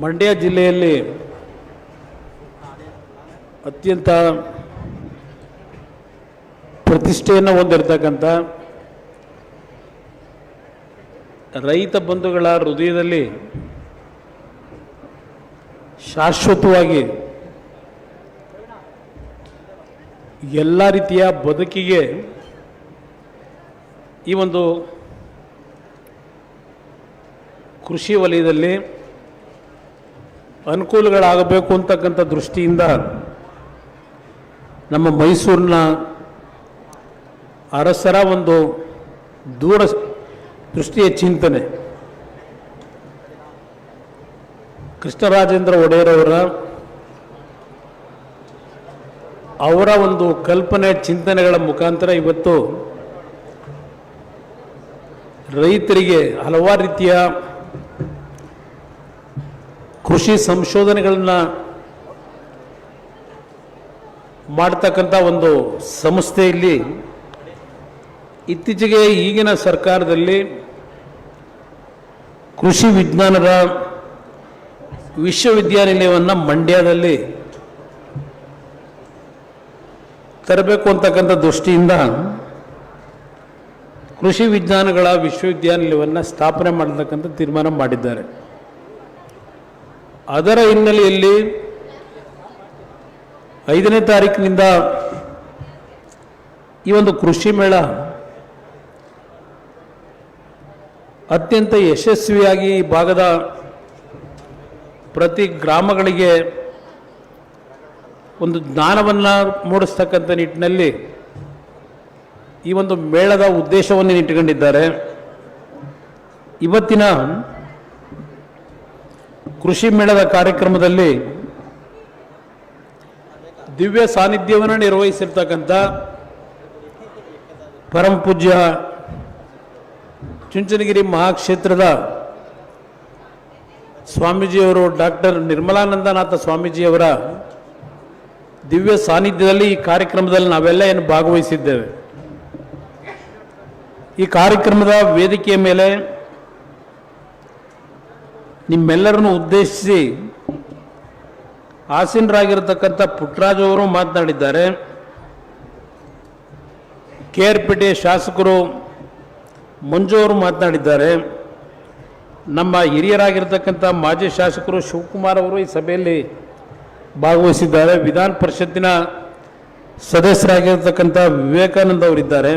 ಮಂಡ್ಯ ಜಿಲ್ಲೆಯಲ್ಲಿ ಅತ್ಯಂತ ಪ್ರತಿಷ್ಠೆಯನ್ನು ಹೊಂದಿರತಕ್ಕಂಥ ರೈತ ಬಂಧುಗಳ ಹೃದಯದಲ್ಲಿ ಶಾಶ್ವತವಾಗಿ ಎಲ್ಲ ರೀತಿಯ ಬದುಕಿಗೆ ಈ ಒಂದು ಕೃಷಿ ವಲಯದಲ್ಲಿ ಅನುಕೂಲಗಳಾಗಬೇಕು ಅಂತಕ್ಕಂಥ ದೃಷ್ಟಿಯಿಂದ ನಮ್ಮ ಮೈಸೂರಿನ ಅರಸರ ಒಂದು ದೂರ ದೃಷ್ಟಿಯ ಚಿಂತನೆ ಕೃಷ್ಣರಾಜೇಂದ್ರ ಒಡೆಯರ್ ಅವರ ಒಂದು ಕಲ್ಪನೆ ಚಿಂತನೆಗಳ ಮುಖಾಂತರ ಇವತ್ತು ರೈತರಿಗೆ ಹಲವಾರು ರೀತಿಯ ಕೃಷಿ ಸಂಶೋಧನೆಗಳನ್ನು ಮಾಡ್ತಕ್ಕಂಥ ಒಂದು ಸಂಸ್ಥೆಯಲ್ಲಿ ಇತ್ತೀಚೆಗೆ ಈಗಿನ ಸರ್ಕಾರದಲ್ಲಿ ಕೃಷಿ ವಿಜ್ಞಾನದ ವಿಶ್ವವಿದ್ಯಾನಿಲಯವನ್ನು ಮಂಡ್ಯದಲ್ಲಿ ತರಬೇಕು ಅಂತಕ್ಕಂಥ ದೃಷ್ಟಿಯಿಂದ ಕೃಷಿ ವಿಜ್ಞಾನಗಳ ವಿಶ್ವವಿದ್ಯಾನಿಲಯವನ್ನು ಸ್ಥಾಪನೆ ಮಾಡತಕ್ಕಂಥ ತೀರ್ಮಾನ ಮಾಡಿದ್ದಾರೆ. ಅದರ ಹಿನ್ನೆಲೆಯಲ್ಲಿ 5ನೇ ತಾರೀಕಿನಿಂದ ಈ ಒಂದು ಕೃಷಿ ಮೇಳ ಅತ್ಯಂತ ಯಶಸ್ವಿಯಾಗಿ ಈ ಭಾಗದ ಪ್ರತಿ ಗ್ರಾಮಗಳಿಗೆ ಒಂದು ಜ್ಞಾನವನ್ನು ಮೂಡಿಸ್ತಕ್ಕಂಥ ನಿಟ್ಟಿನಲ್ಲಿ ಈ ಒಂದು ಮೇಳದ ಉದ್ದೇಶವನ್ನು ಇಟ್ಟುಕೊಂಡಿದ್ದಾರೆ. ಇವತ್ತಿನ ಕೃಷಿ ಮೇಳದ ಕಾರ್ಯಕ್ರಮದಲ್ಲಿ ದಿವ್ಯ ಸಾನ್ನಿಧ್ಯವನ್ನು ನಿರ್ವಹಿಸಿರ್ತಕ್ಕಂಥ ಪರಮ ಪೂಜ್ಯ ಚುಂಚನಗಿರಿ ಮಹಾಕ್ಷೇತ್ರದ ಸ್ವಾಮೀಜಿಯವರು ಡಾಕ್ಟರ್ ನಿರ್ಮಲಾನಂದನಾಥ ಸ್ವಾಮೀಜಿಯವರ ದಿವ್ಯ ಸಾನ್ನಿಧ್ಯದಲ್ಲಿ ಈ ಕಾರ್ಯಕ್ರಮದಲ್ಲಿ ನಾವೆಲ್ಲ ಏನು ಭಾಗವಹಿಸಿದ್ದೇವೆ. ಈ ಕಾರ್ಯಕ್ರಮದ ವೇದಿಕೆಯ ಮೇಲೆ ನಿಮ್ಮೆಲ್ಲರನ್ನು ಉದ್ದೇಶಿಸಿ ಆಸೀನರಾಗಿರತಕ್ಕಂಥ ಪುಟ್ಟರಾಜು ಅವರು ಮಾತನಾಡಿದ್ದಾರೆ. KR-ಪೇಟೆ ಶಾಸಕರು ಮಂಜು ಅವರು ಮಾತನಾಡಿದ್ದಾರೆ. ನಮ್ಮ ಹಿರಿಯರಾಗಿರ್ತಕ್ಕಂಥ ಮಾಜಿ ಶಾಸಕರು ಶಿವಕುಮಾರ್ ಅವರು ಈ ಸಭೆಯಲ್ಲಿ ಭಾಗವಹಿಸಿದ್ದಾರೆ. ವಿಧಾನ ಪರಿಷತ್ತಿನ ಸದಸ್ಯರಾಗಿರ್ತಕ್ಕಂಥ ವಿವೇಕಾನಂದ ಅವರಿದ್ದಾರೆ.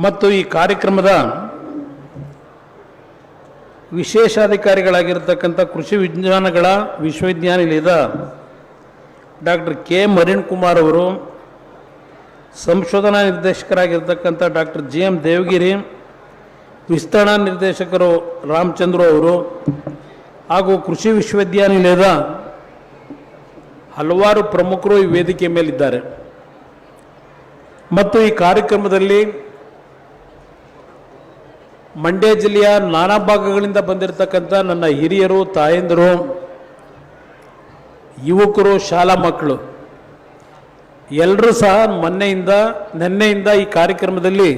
ಮತ್ತು ಈ ಕಾರ್ಯಕ್ರಮದ ವಿಶೇಷಾಧಿಕಾರಿಗಳಾಗಿರ್ತಕ್ಕಂಥ ಕೃಷಿ ವಿಜ್ಞಾನಗಳ ವಿಶ್ವವಿದ್ಯಾನಿಲಯದ ಡಾಕ್ಟರ್ KM ಅರುಣ್ ಕುಮಾರ್ ಅವರು, ಸಂಶೋಧನಾ ನಿರ್ದೇಶಕರಾಗಿರ್ತಕ್ಕಂಥ ಡಾಕ್ಟರ್ GM ದೇವಗಿರಿ, ವಿಸ್ತರಣಾ ನಿರ್ದೇಶಕರು ರಾಮಚಂದ್ರ ಅವರು ಹಾಗೂ ಕೃಷಿ ವಿಶ್ವವಿದ್ಯಾನಿಲಯದ ಹಲವಾರು ಪ್ರಮುಖರು ಈ ವೇದಿಕೆ ಮೇಲಿದ್ದಾರೆ. ಮತ್ತು ಈ ಕಾರ್ಯಕ್ರಮದಲ್ಲಿ ಮಂಡ್ಯ ಜಿಲ್ಲೆಯ ನಾನಾ ಭಾಗಗಳಿಂದ ಬಂದಿರತಕ್ಕಂಥ ನನ್ನ ಹಿರಿಯರು, ತಾಯಂದಿರು, ಯುವಕರು, ಶಾಲಾ ಮಕ್ಕಳು ಎಲ್ಲರೂ ಸಹ ನಿನ್ನೆಯಿಂದ ಈ ಕಾರ್ಯಕ್ರಮದಲ್ಲಿ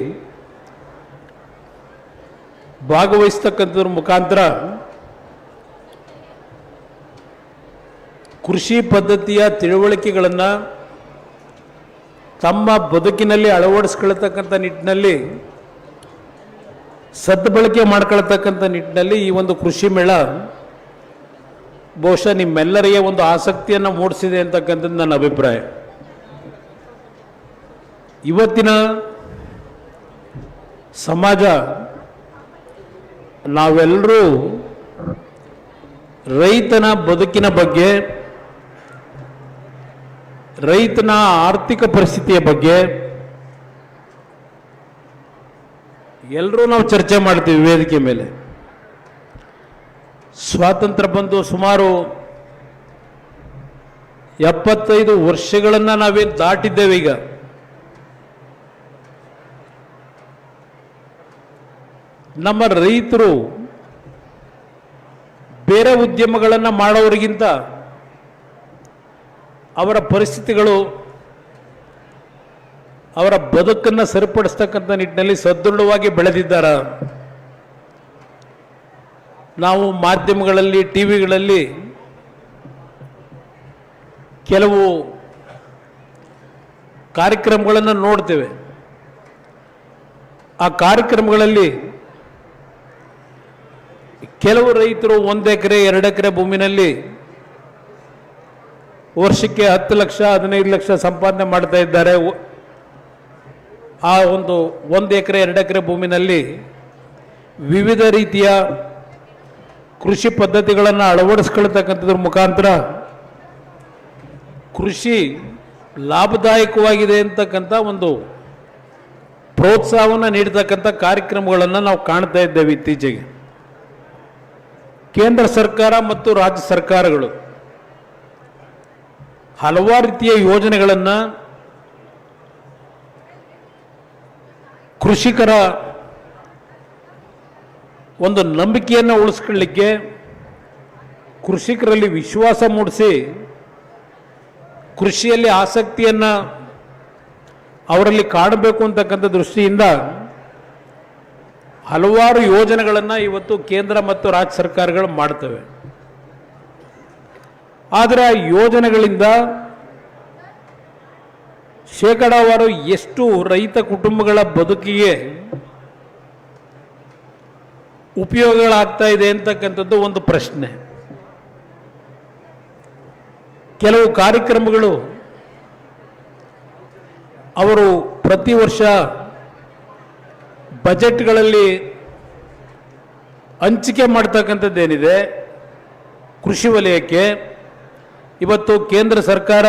ಭಾಗವಹಿಸ್ತಕ್ಕಂಥದ್ರ ಮುಖಾಂತರ ಕೃಷಿ ಪದ್ಧತಿಯ ತಿಳುವಳಿಕೆಗಳನ್ನು ತಮ್ಮ ಬದುಕಿನಲ್ಲಿ ಅಳವಡಿಸ್ಕೊಳ್ತಕ್ಕಂಥ ನಿಟ್ಟಿನಲ್ಲಿ ಸದ್ಬಳಕೆ ಮಾಡ್ಕೊಳ್ತಕ್ಕಂಥ ನಿಟ್ಟಿನಲ್ಲಿ ಈ ಒಂದು ಕೃಷಿ ಮೇಳ ಬಹುಶಃ ನಿಮ್ಮೆಲ್ಲರಿಗೆ ಒಂದು ಆಸಕ್ತಿಯನ್ನು ಮೂಡಿಸಿದೆ ಅಂತಕ್ಕಂಥದ್ದು ನನ್ನ ಅಭಿಪ್ರಾಯ. ಇವತ್ತಿನ ಸಮಾಜ ನಾವೆಲ್ಲರೂ ರೈತನ ಬದುಕಿನ ಬಗ್ಗೆ, ರೈತನ ಆರ್ಥಿಕ ಪರಿಸ್ಥಿತಿಯ ಬಗ್ಗೆ ಎಲ್ಲರೂ ನಾವು ಚರ್ಚೆ ಮಾಡ್ತೀವಿ ವೇದಿಕೆ ಮೇಲೆ. ಸ್ವಾತಂತ್ರ್ಯ ಬಂದು ಸುಮಾರು 75 ವರ್ಷಗಳನ್ನು ನಾವೇನು ದಾಟಿದ್ದೇವೆ. ಈಗ ನಮ್ಮ ರೈತರು ಬೇರೆ ಉದ್ಯಮಗಳನ್ನು ಮಾಡೋರಿಗಿಂತ ಅವರ ಪರಿಸ್ಥಿತಿಗಳು, ಅವರ ಬದುಕನ್ನು ಸರಿಪಡಿಸ್ತಕ್ಕಂಥ ನಿಟ್ಟಿನಲ್ಲಿ ಸದೃಢವಾಗಿ ಬೆಳೆದಿದ್ದಾರೆ. ನಾವು ಮಾಧ್ಯಮಗಳಲ್ಲಿ ಟಿ ವಿಗಳಲ್ಲಿ ಕೆಲವು ಕಾರ್ಯಕ್ರಮಗಳನ್ನು ನೋಡ್ತೇವೆ. ಆ ಕಾರ್ಯಕ್ರಮಗಳಲ್ಲಿ ಕೆಲವು ರೈತರು 1 ಎಕರೆ 2 ಎಕರೆ ಭೂಮಿನಲ್ಲಿ ವರ್ಷಕ್ಕೆ 10 ಲಕ್ಷ 15 ಲಕ್ಷ ಸಂಪಾದನೆ ಮಾಡ್ತಾ ಇದ್ದಾರೆ. ಆ ಒಂದು 1 ಎಕರೆ 2 ಎಕರೆ ಭೂಮಿನಲ್ಲಿ ವಿವಿಧ ರೀತಿಯ ಕೃಷಿ ಪದ್ಧತಿಗಳನ್ನು ಅಳವಡಿಸ್ಕೊಳ್ತಕ್ಕಂಥದ್ರ ಮುಖಾಂತರ ಕೃಷಿ ಲಾಭದಾಯಕವಾಗಿದೆ ಅಂತಕ್ಕಂಥ ಒಂದು ಪ್ರೋತ್ಸಾಹವನ್ನು ನೀಡತಕ್ಕಂಥ ಕಾರ್ಯಕ್ರಮಗಳನ್ನು ನಾವು ಕಾಣ್ತಾ ಇದ್ದೇವೆ. ಇತ್ತೀಚೆಗೆ ಕೇಂದ್ರ ಸರ್ಕಾರ ಮತ್ತು ರಾಜ್ಯ ಸರ್ಕಾರಗಳು ಹಲವಾರು ರೀತಿಯ ಯೋಜನೆಗಳನ್ನು ಕೃಷಿಕರ ಒಂದು ನಂಬಿಕೆಯನ್ನು ಉಳಿಸ್ಕೊಳ್ಳಿಕ್ಕೆ, ಕೃಷಿಕರಲ್ಲಿ ವಿಶ್ವಾಸ ಮೂಡಿಸಿ ಕೃಷಿಯಲ್ಲಿ ಆಸಕ್ತಿಯನ್ನು ಅವರಲ್ಲಿ ಕಾಣಬೇಕು ಅಂತಕ್ಕಂಥ ದೃಷ್ಟಿಯಿಂದ ಹಲವಾರು ಯೋಜನೆಗಳನ್ನು ಇವತ್ತು ಕೇಂದ್ರ ಮತ್ತು ರಾಜ್ಯ ಸರ್ಕಾರಗಳು ಮಾಡ್ತವೆ. ಆದರೆ ಆ ಯೋಜನೆಗಳಿಂದ ಶೇಕಡಾವಾರು ಎಷ್ಟು ರೈತ ಕುಟುಂಬಗಳ ಬದುಕಿಗೆ ಉಪಯೋಗಗಳಾಗ್ತಾ ಇದೆ ಅಂತಕ್ಕಂಥದ್ದು ಒಂದು ಪ್ರಶ್ನೆ. ಕೆಲವು ಕಾರ್ಯಕ್ರಮಗಳು ಅವರು ಪ್ರತಿ ವರ್ಷ ಬಜೆಟ್ಗಳಲ್ಲಿ ಹಂಚಿಕೆ ಮಾಡ್ತಕ್ಕಂಥದ್ದೇನಿದೆ ಕೃಷಿ ವಲಯಕ್ಕೆ, ಇವತ್ತು ಕೇಂದ್ರ ಸರ್ಕಾರ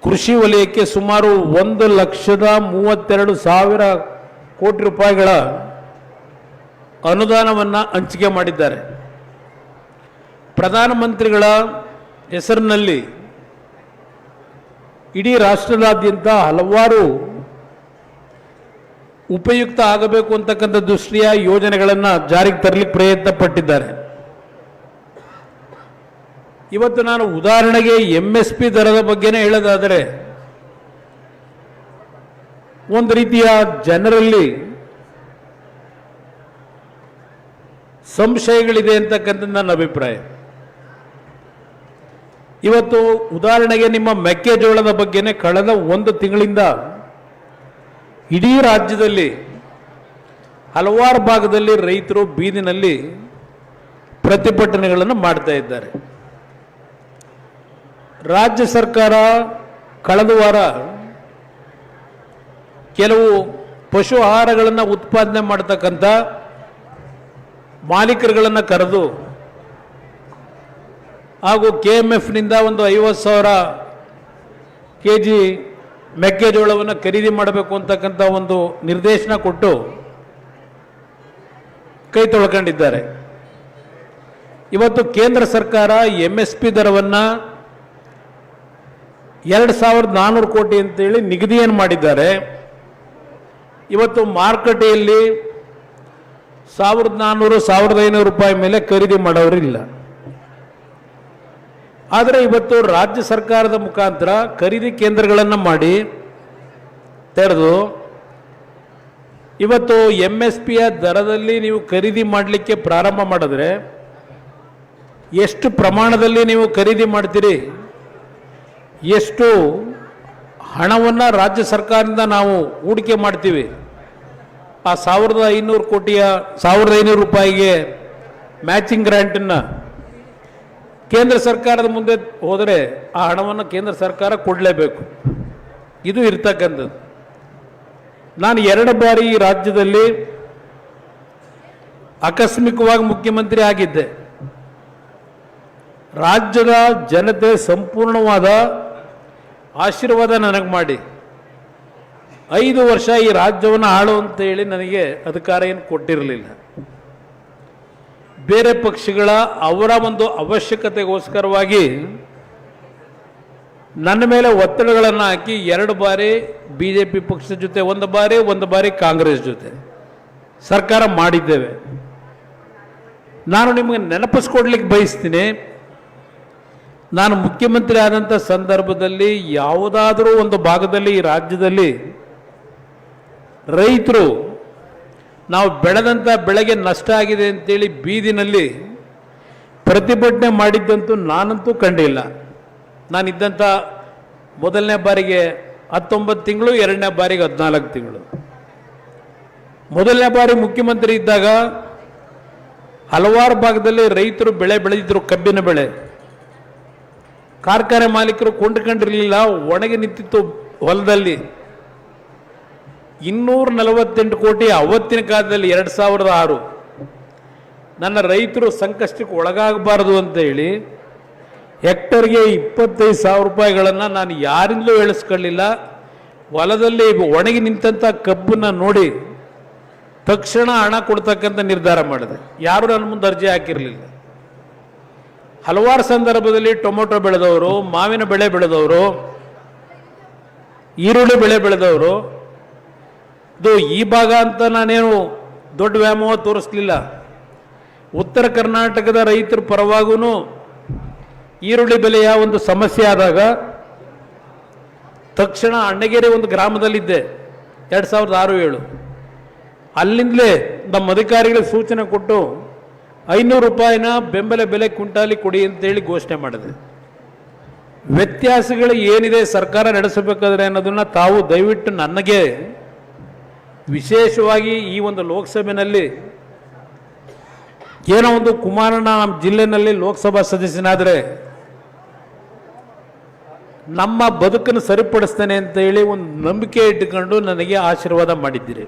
ಕೃಷಿ ವಲಯಕ್ಕೆ ಸುಮಾರು 1,32,000 ಕೋಟಿ ರೂಪಾಯಿಗಳ ಅನುದಾನವನ್ನು ಹಂಚಿಕೆ ಮಾಡಿದ್ದಾರೆ. ಪ್ರಧಾನಮಂತ್ರಿಗಳ ಹೆಸರಿನಲ್ಲಿ ಇಡೀ ರಾಷ್ಟ್ರದಾದ್ಯಂತ ಹಲವಾರು ಉಪಯುಕ್ತ ಆಗಬೇಕು ಅಂತಕ್ಕಂಥ ದೃಷ್ಟಿಯ ಯೋಜನೆಗಳನ್ನು ಜಾರಿಗೆ ತರಲಿಕ್ಕೆ ಪ್ರಯತ್ನ ಪಟ್ಟಿದ್ದಾರೆ. ಇವತ್ತು ನಾನು ಉದಾಹರಣೆಗೆ MSP ದರದ ಬಗ್ಗೆನೇ ಹೇಳೋದಾದರೆ, ಒಂದು ರೀತಿಯ ಜನರಲ್ಲಿ ಸಂಶಯಗಳಿದೆ ಅಂತಕ್ಕಂಥ ನನ್ನ ಅಭಿಪ್ರಾಯ. ಇವತ್ತು ಉದಾಹರಣೆಗೆ ನಿಮ್ಮ ಮೆಕ್ಕೆಜೋಳದ ಬಗ್ಗೆನೇ ಕಳೆದ 1 ತಿಂಗಳಿಂದ ಇಡೀ ರಾಜ್ಯದಲ್ಲಿ ಹಲವಾರು ಭಾಗದಲ್ಲಿ ರೈತರು ಬೀದಿನಲ್ಲಿ ಪ್ರತಿಭಟನೆಗಳನ್ನು ಮಾಡ್ತಾ ಇದ್ದಾರೆ. ರಾಜ್ಯ ಸರ್ಕಾರ ಕಳೆದ ವಾರ ಕೆಲವು ಪಶು ಆಹಾರಗಳನ್ನು ಉತ್ಪಾದನೆ ಮಾಡತಕ್ಕಂಥ ಮಾಲೀಕರುಗಳನ್ನು ಕರೆದು ಹಾಗೂ KMFನಿಂದ ಒಂದು 50,000 kg ಮೆಕ್ಕೆಜೋಳವನ್ನು ಖರೀದಿ ಮಾಡಬೇಕು ಅಂತಕ್ಕಂಥ ಒಂದು ನಿರ್ದೇಶನ ಕೊಟ್ಟು ಕೈ ತೊಳ್ಕೊಂಡಿದ್ದಾರೆ. ಇವತ್ತು ಕೇಂದ್ರ ಸರ್ಕಾರ MSP ದರವನ್ನು 2,400 ಕೋಟಿ ಅಂತೇಳಿ ನಿಗದಿಯನ್ನು ಮಾಡಿದ್ದಾರೆ. ಇವತ್ತು ಮಾರುಕಟ್ಟೆಯಲ್ಲಿ 1,400-1,500 ರೂಪಾಯಿ ಮೇಲೆ ಖರೀದಿ ಮಾಡೋರಿಲ್ಲ. ಆದರೆ ಇವತ್ತು ರಾಜ್ಯ ಸರ್ಕಾರದ ಮುಖಾಂತರ ಖರೀದಿ ಕೇಂದ್ರಗಳನ್ನು ಮಾಡಿ ತೆರೆದು ಇವತ್ತು MSPಯ ದರದಲ್ಲಿ ನೀವು ಖರೀದಿ ಮಾಡಲಿಕ್ಕೆ ಪ್ರಾರಂಭ ಮಾಡಿದ್ರೆ ಎಷ್ಟು ಪ್ರಮಾಣದಲ್ಲಿ ನೀವು ಖರೀದಿ ಮಾಡ್ತೀರಿ, ಎಷ್ಟು ಹಣವನ್ನು ರಾಜ್ಯ ಸರ್ಕಾರದಿಂದ ನಾವು ಹೂಡಿಕೆ ಮಾಡ್ತೀವಿ, ಆ 1,500 ಕೋಟಿಯ 1,500 ರೂಪಾಯಿಗೆ ಮ್ಯಾಚಿಂಗ್ ಗ್ರ್ಯಾಂಟನ್ನು ಕೇಂದ್ರ ಸರ್ಕಾರದ ಮುಂದೆ ಹೋದರೆ ಆ ಹಣವನ್ನು ಕೇಂದ್ರ ಸರ್ಕಾರ ಕೊಡಲೇಬೇಕು. ಇದು ಇರ್ತಕ್ಕಂಥದ್ದು. ನಾನು 2 ಬಾರಿ ಈ ರಾಜ್ಯದಲ್ಲಿ ಆಕಸ್ಮಿಕವಾಗಿ ಮುಖ್ಯಮಂತ್ರಿ ಆಗಿದ್ದೆ. ರಾಜ್ಯದ ಜನತೆ ಸಂಪೂರ್ಣವಾದ ಆಶೀರ್ವಾದ ನನಗೆ ಮಾಡಿ 5 ವರ್ಷ ಈ ರಾಜ್ಯವನ್ನು ಆಳು ಅಂತ ಹೇಳಿ ನನಗೆ ಅಧಿಕಾರ ಏನು ಕೊಟ್ಟಿರಲಿಲ್ಲ. ಬೇರೆ ಪಕ್ಷಗಳ ಅವರ ಒಂದು ಅವಶ್ಯಕತೆಗೋಸ್ಕರವಾಗಿ ನನ್ನ ಮೇಲೆ ಒತ್ತಡಗಳನ್ನು ಹಾಕಿ 2 ಬಾರಿ BJP ಪಕ್ಷದ ಜೊತೆ, ಒಂದು ಬಾರಿ ಕಾಂಗ್ರೆಸ್ ಜೊತೆ ಸರ್ಕಾರ ಮಾಡಿದ್ದೇವೆ. ನಾನು ನಿಮಗೆ ನೆನಪಿಸ್ಕೊಡ್ಲಿಕ್ಕೆ ಬಯಸ್ತೀನಿ, ನಾನು ಮುಖ್ಯಮಂತ್ರಿ ಆದಂಥ ಸಂದರ್ಭದಲ್ಲಿ ಯಾವುದಾದರೂ ಒಂದು ಭಾಗದಲ್ಲಿ ಈ ರಾಜ್ಯದಲ್ಲಿ ರೈತರು ನಾವು ಬೆಳೆದಂಥ ಬೆಳೆಗೆ ನಷ್ಟ ಆಗಿದೆ ಅಂತೇಳಿ ಬೀದಿನಲ್ಲಿ ಪ್ರತಿಭಟನೆ ಮಾಡಿದ್ದಂತೂ ನಾನಂತೂ ಕಂಡಿಲ್ಲ. ನಾನಿದ್ದಂಥ ಮೊದಲನೇ ಬಾರಿಗೆ 19 ತಿಂಗಳು, ಎರಡನೇ ಬಾರಿಗೆ 14 ತಿಂಗಳು. ಮೊದಲನೇ ಬಾರಿ ಮುಖ್ಯಮಂತ್ರಿ ಇದ್ದಾಗ ಹಲವಾರು ಭಾಗದಲ್ಲಿ ರೈತರು ಬೆಳೆ ಬೆಳೆದಿದ್ರು, ಕಬ್ಬಿನ ಬೆಳೆ. ಕಾರ್ಖಾನೆ ಮಾಲೀಕರು ಕೊಂಡ್ಕೊಂಡಿರಲಿಲ್ಲ, ಒಣಗಿ ನಿಂತಿತ್ತು ಹೊಲದಲ್ಲಿ. 248 ಕೋಟಿ ಅವತ್ತಿನ ಕಾಲದಲ್ಲಿ 2006 ನನ್ನ ರೈತರು ಸಂಕಷ್ಟಕ್ಕೆ ಒಳಗಾಗಬಾರದು ಅಂತ ಹೇಳಿ ಹೆಕ್ಟರ್ಗೆ 25,000 ರೂಪಾಯಿಗಳನ್ನು ನಾನು ಯಾರಿಂದಲೂ ಹೇಳಿಸ್ಕೊಳ್ಳಿಲ್ಲ. ಹೊಲದಲ್ಲಿ ಒಣಗಿ ನಿಂತಂಥ ಕಬ್ಬನ್ನು ನೋಡಿ ತಕ್ಷಣ ಹಣ ಕೊಡ್ತಕ್ಕಂಥ ನಿರ್ಧಾರ ಮಾಡಿದೆ. ಯಾರು ನನ್ನ ಮುಂದೆ ಅರ್ಜಿ ಹಾಕಿರಲಿಲ್ಲ. ಹಲವಾರು ಸಂದರ್ಭದಲ್ಲಿ ಟೊಮೊಟೊ ಬೆಳೆದವರು, ಮಾವಿನ ಬೆಳೆ ಬೆಳೆದವರು, ಈರುಳ್ಳಿ ಬೆಳೆ ಬೆಳೆದವರು, ಇದು ಈ ಭಾಗ ಅಂತ ನಾನೇನು ದೊಡ್ಡ ವ್ಯಾಮೋಹ ತೋರಿಸ್ಲಿಲ್ಲ. ಉತ್ತರ ಕರ್ನಾಟಕದ ರೈತರ ಪರವಾಗೂ ಈರುಳ್ಳಿ ಬೆಲೆಯ ಒಂದು ಸಮಸ್ಯೆ ಆದಾಗ ತಕ್ಷಣ ಅಣ್ಣಗೆರೆ ಒಂದು ಗ್ರಾಮದಲ್ಲಿದ್ದೆ 2006-7. ಅಲ್ಲಿಂದಲೇ ನಮ್ಮ ಅಧಿಕಾರಿಗಳಿಗೆ ಸೂಚನೆ ಕೊಟ್ಟು 500 ರೂಪಾಯಿನ ಬೆಂಬಲ ಬೆಲೆ ಕ್ವಿಂಟಾಲಿ ಕೊಡಿ ಅಂತೇಳಿ ಘೋಷಣೆ ಮಾಡಿದೆ. ವ್ಯತ್ಯಾಸಗಳು ಏನಿದೆ ಸರ್ಕಾರ ನಡೆಸಬೇಕಾದ್ರೆ ಅನ್ನೋದನ್ನು ತಾವು ದಯವಿಟ್ಟು ನನಗೆ ವಿಶೇಷವಾಗಿ ಈ ಒಂದು ಲೋಕಸಭೆಯಲ್ಲಿ ಏನೋ ಒಂದು ಕುಮಾರಣ್ಣ ನಮ್ಮ ಜಿಲ್ಲೆಯಲ್ಲಿ ಲೋಕಸಭಾ ಸದಸ್ಯನಾದರೆ ನಮ್ಮ ಬದುಕನ್ನು ಸರಿಪಡಿಸ್ತೇನೆ ಅಂತ ಹೇಳಿ ಒಂದು ನಂಬಿಕೆ ಇಟ್ಟುಕೊಂಡು ನನಗೆ ಆಶೀರ್ವಾದ ಮಾಡಿದ್ದೀರಿ.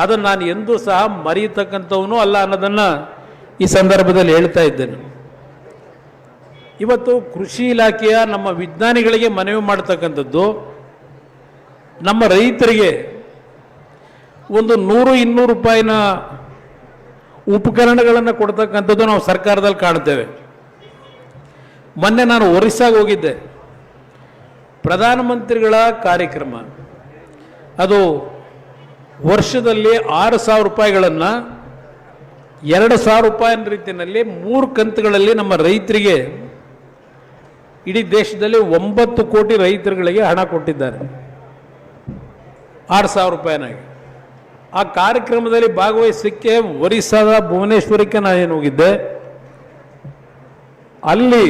ಅದನ್ನು ನಾನು ಎಂದೂ ಸಹ ಮರೆಯತಕ್ಕಂಥವನು ಅಲ್ಲ ಅನ್ನೋದನ್ನು ಈ ಸಂದರ್ಭದಲ್ಲಿ ಹೇಳ್ತಾ ಇದ್ದೇನೆ. ಇವತ್ತು ಕೃಷಿ ಇಲಾಖೆಯ ನಮ್ಮ ವಿಜ್ಞಾನಿಗಳಿಗೆ ಮನವಿ ಮಾಡ್ತಕ್ಕಂಥದ್ದು, ನಮ್ಮ ರೈತರಿಗೆ ಒಂದು 100-200 ರೂಪಾಯಿನ ಉಪಕರಣಗಳನ್ನು ಕೊಡ್ತಕ್ಕಂಥದ್ದು ನಾವು ಸರ್ಕಾರದಲ್ಲಿ ಕಾಣ್ತೇವೆ. ಮೊನ್ನೆ ನಾನು ಒರಿಸ್ಸಾಗೆ ಹೋಗಿದ್ದೆ. ಪ್ರಧಾನಮಂತ್ರಿಗಳ ಕಾರ್ಯಕ್ರಮ ಅದು ವರ್ಷದಲ್ಲಿ 6,000 ರೂಪಾಯಿಗಳನ್ನು 2,000 ರೂಪಾಯಿನ ರೀತಿಯಲ್ಲಿ 3 ಕಂತುಗಳಲ್ಲಿ ನಮ್ಮ ರೈತರಿಗೆ, ಇಡೀ ದೇಶದಲ್ಲಿ 9 ಕೋಟಿ ರೈತರುಗಳಿಗೆ ಹಣ ಕೊಟ್ಟಿದ್ದಾರೆ 6,000 ರೂಪಾಯಿನಾಗಿ. ಆ ಕಾರ್ಯಕ್ರಮದಲ್ಲಿ ಭಾಗವಹಿಸಲಿಕ್ಕೆ ಒರಿಸ್ಸಾದ ಭುವನೇಶ್ವರಕ್ಕೆ ನಾನೇನು ಹೋಗಿದ್ದೆ. ಅಲ್ಲಿ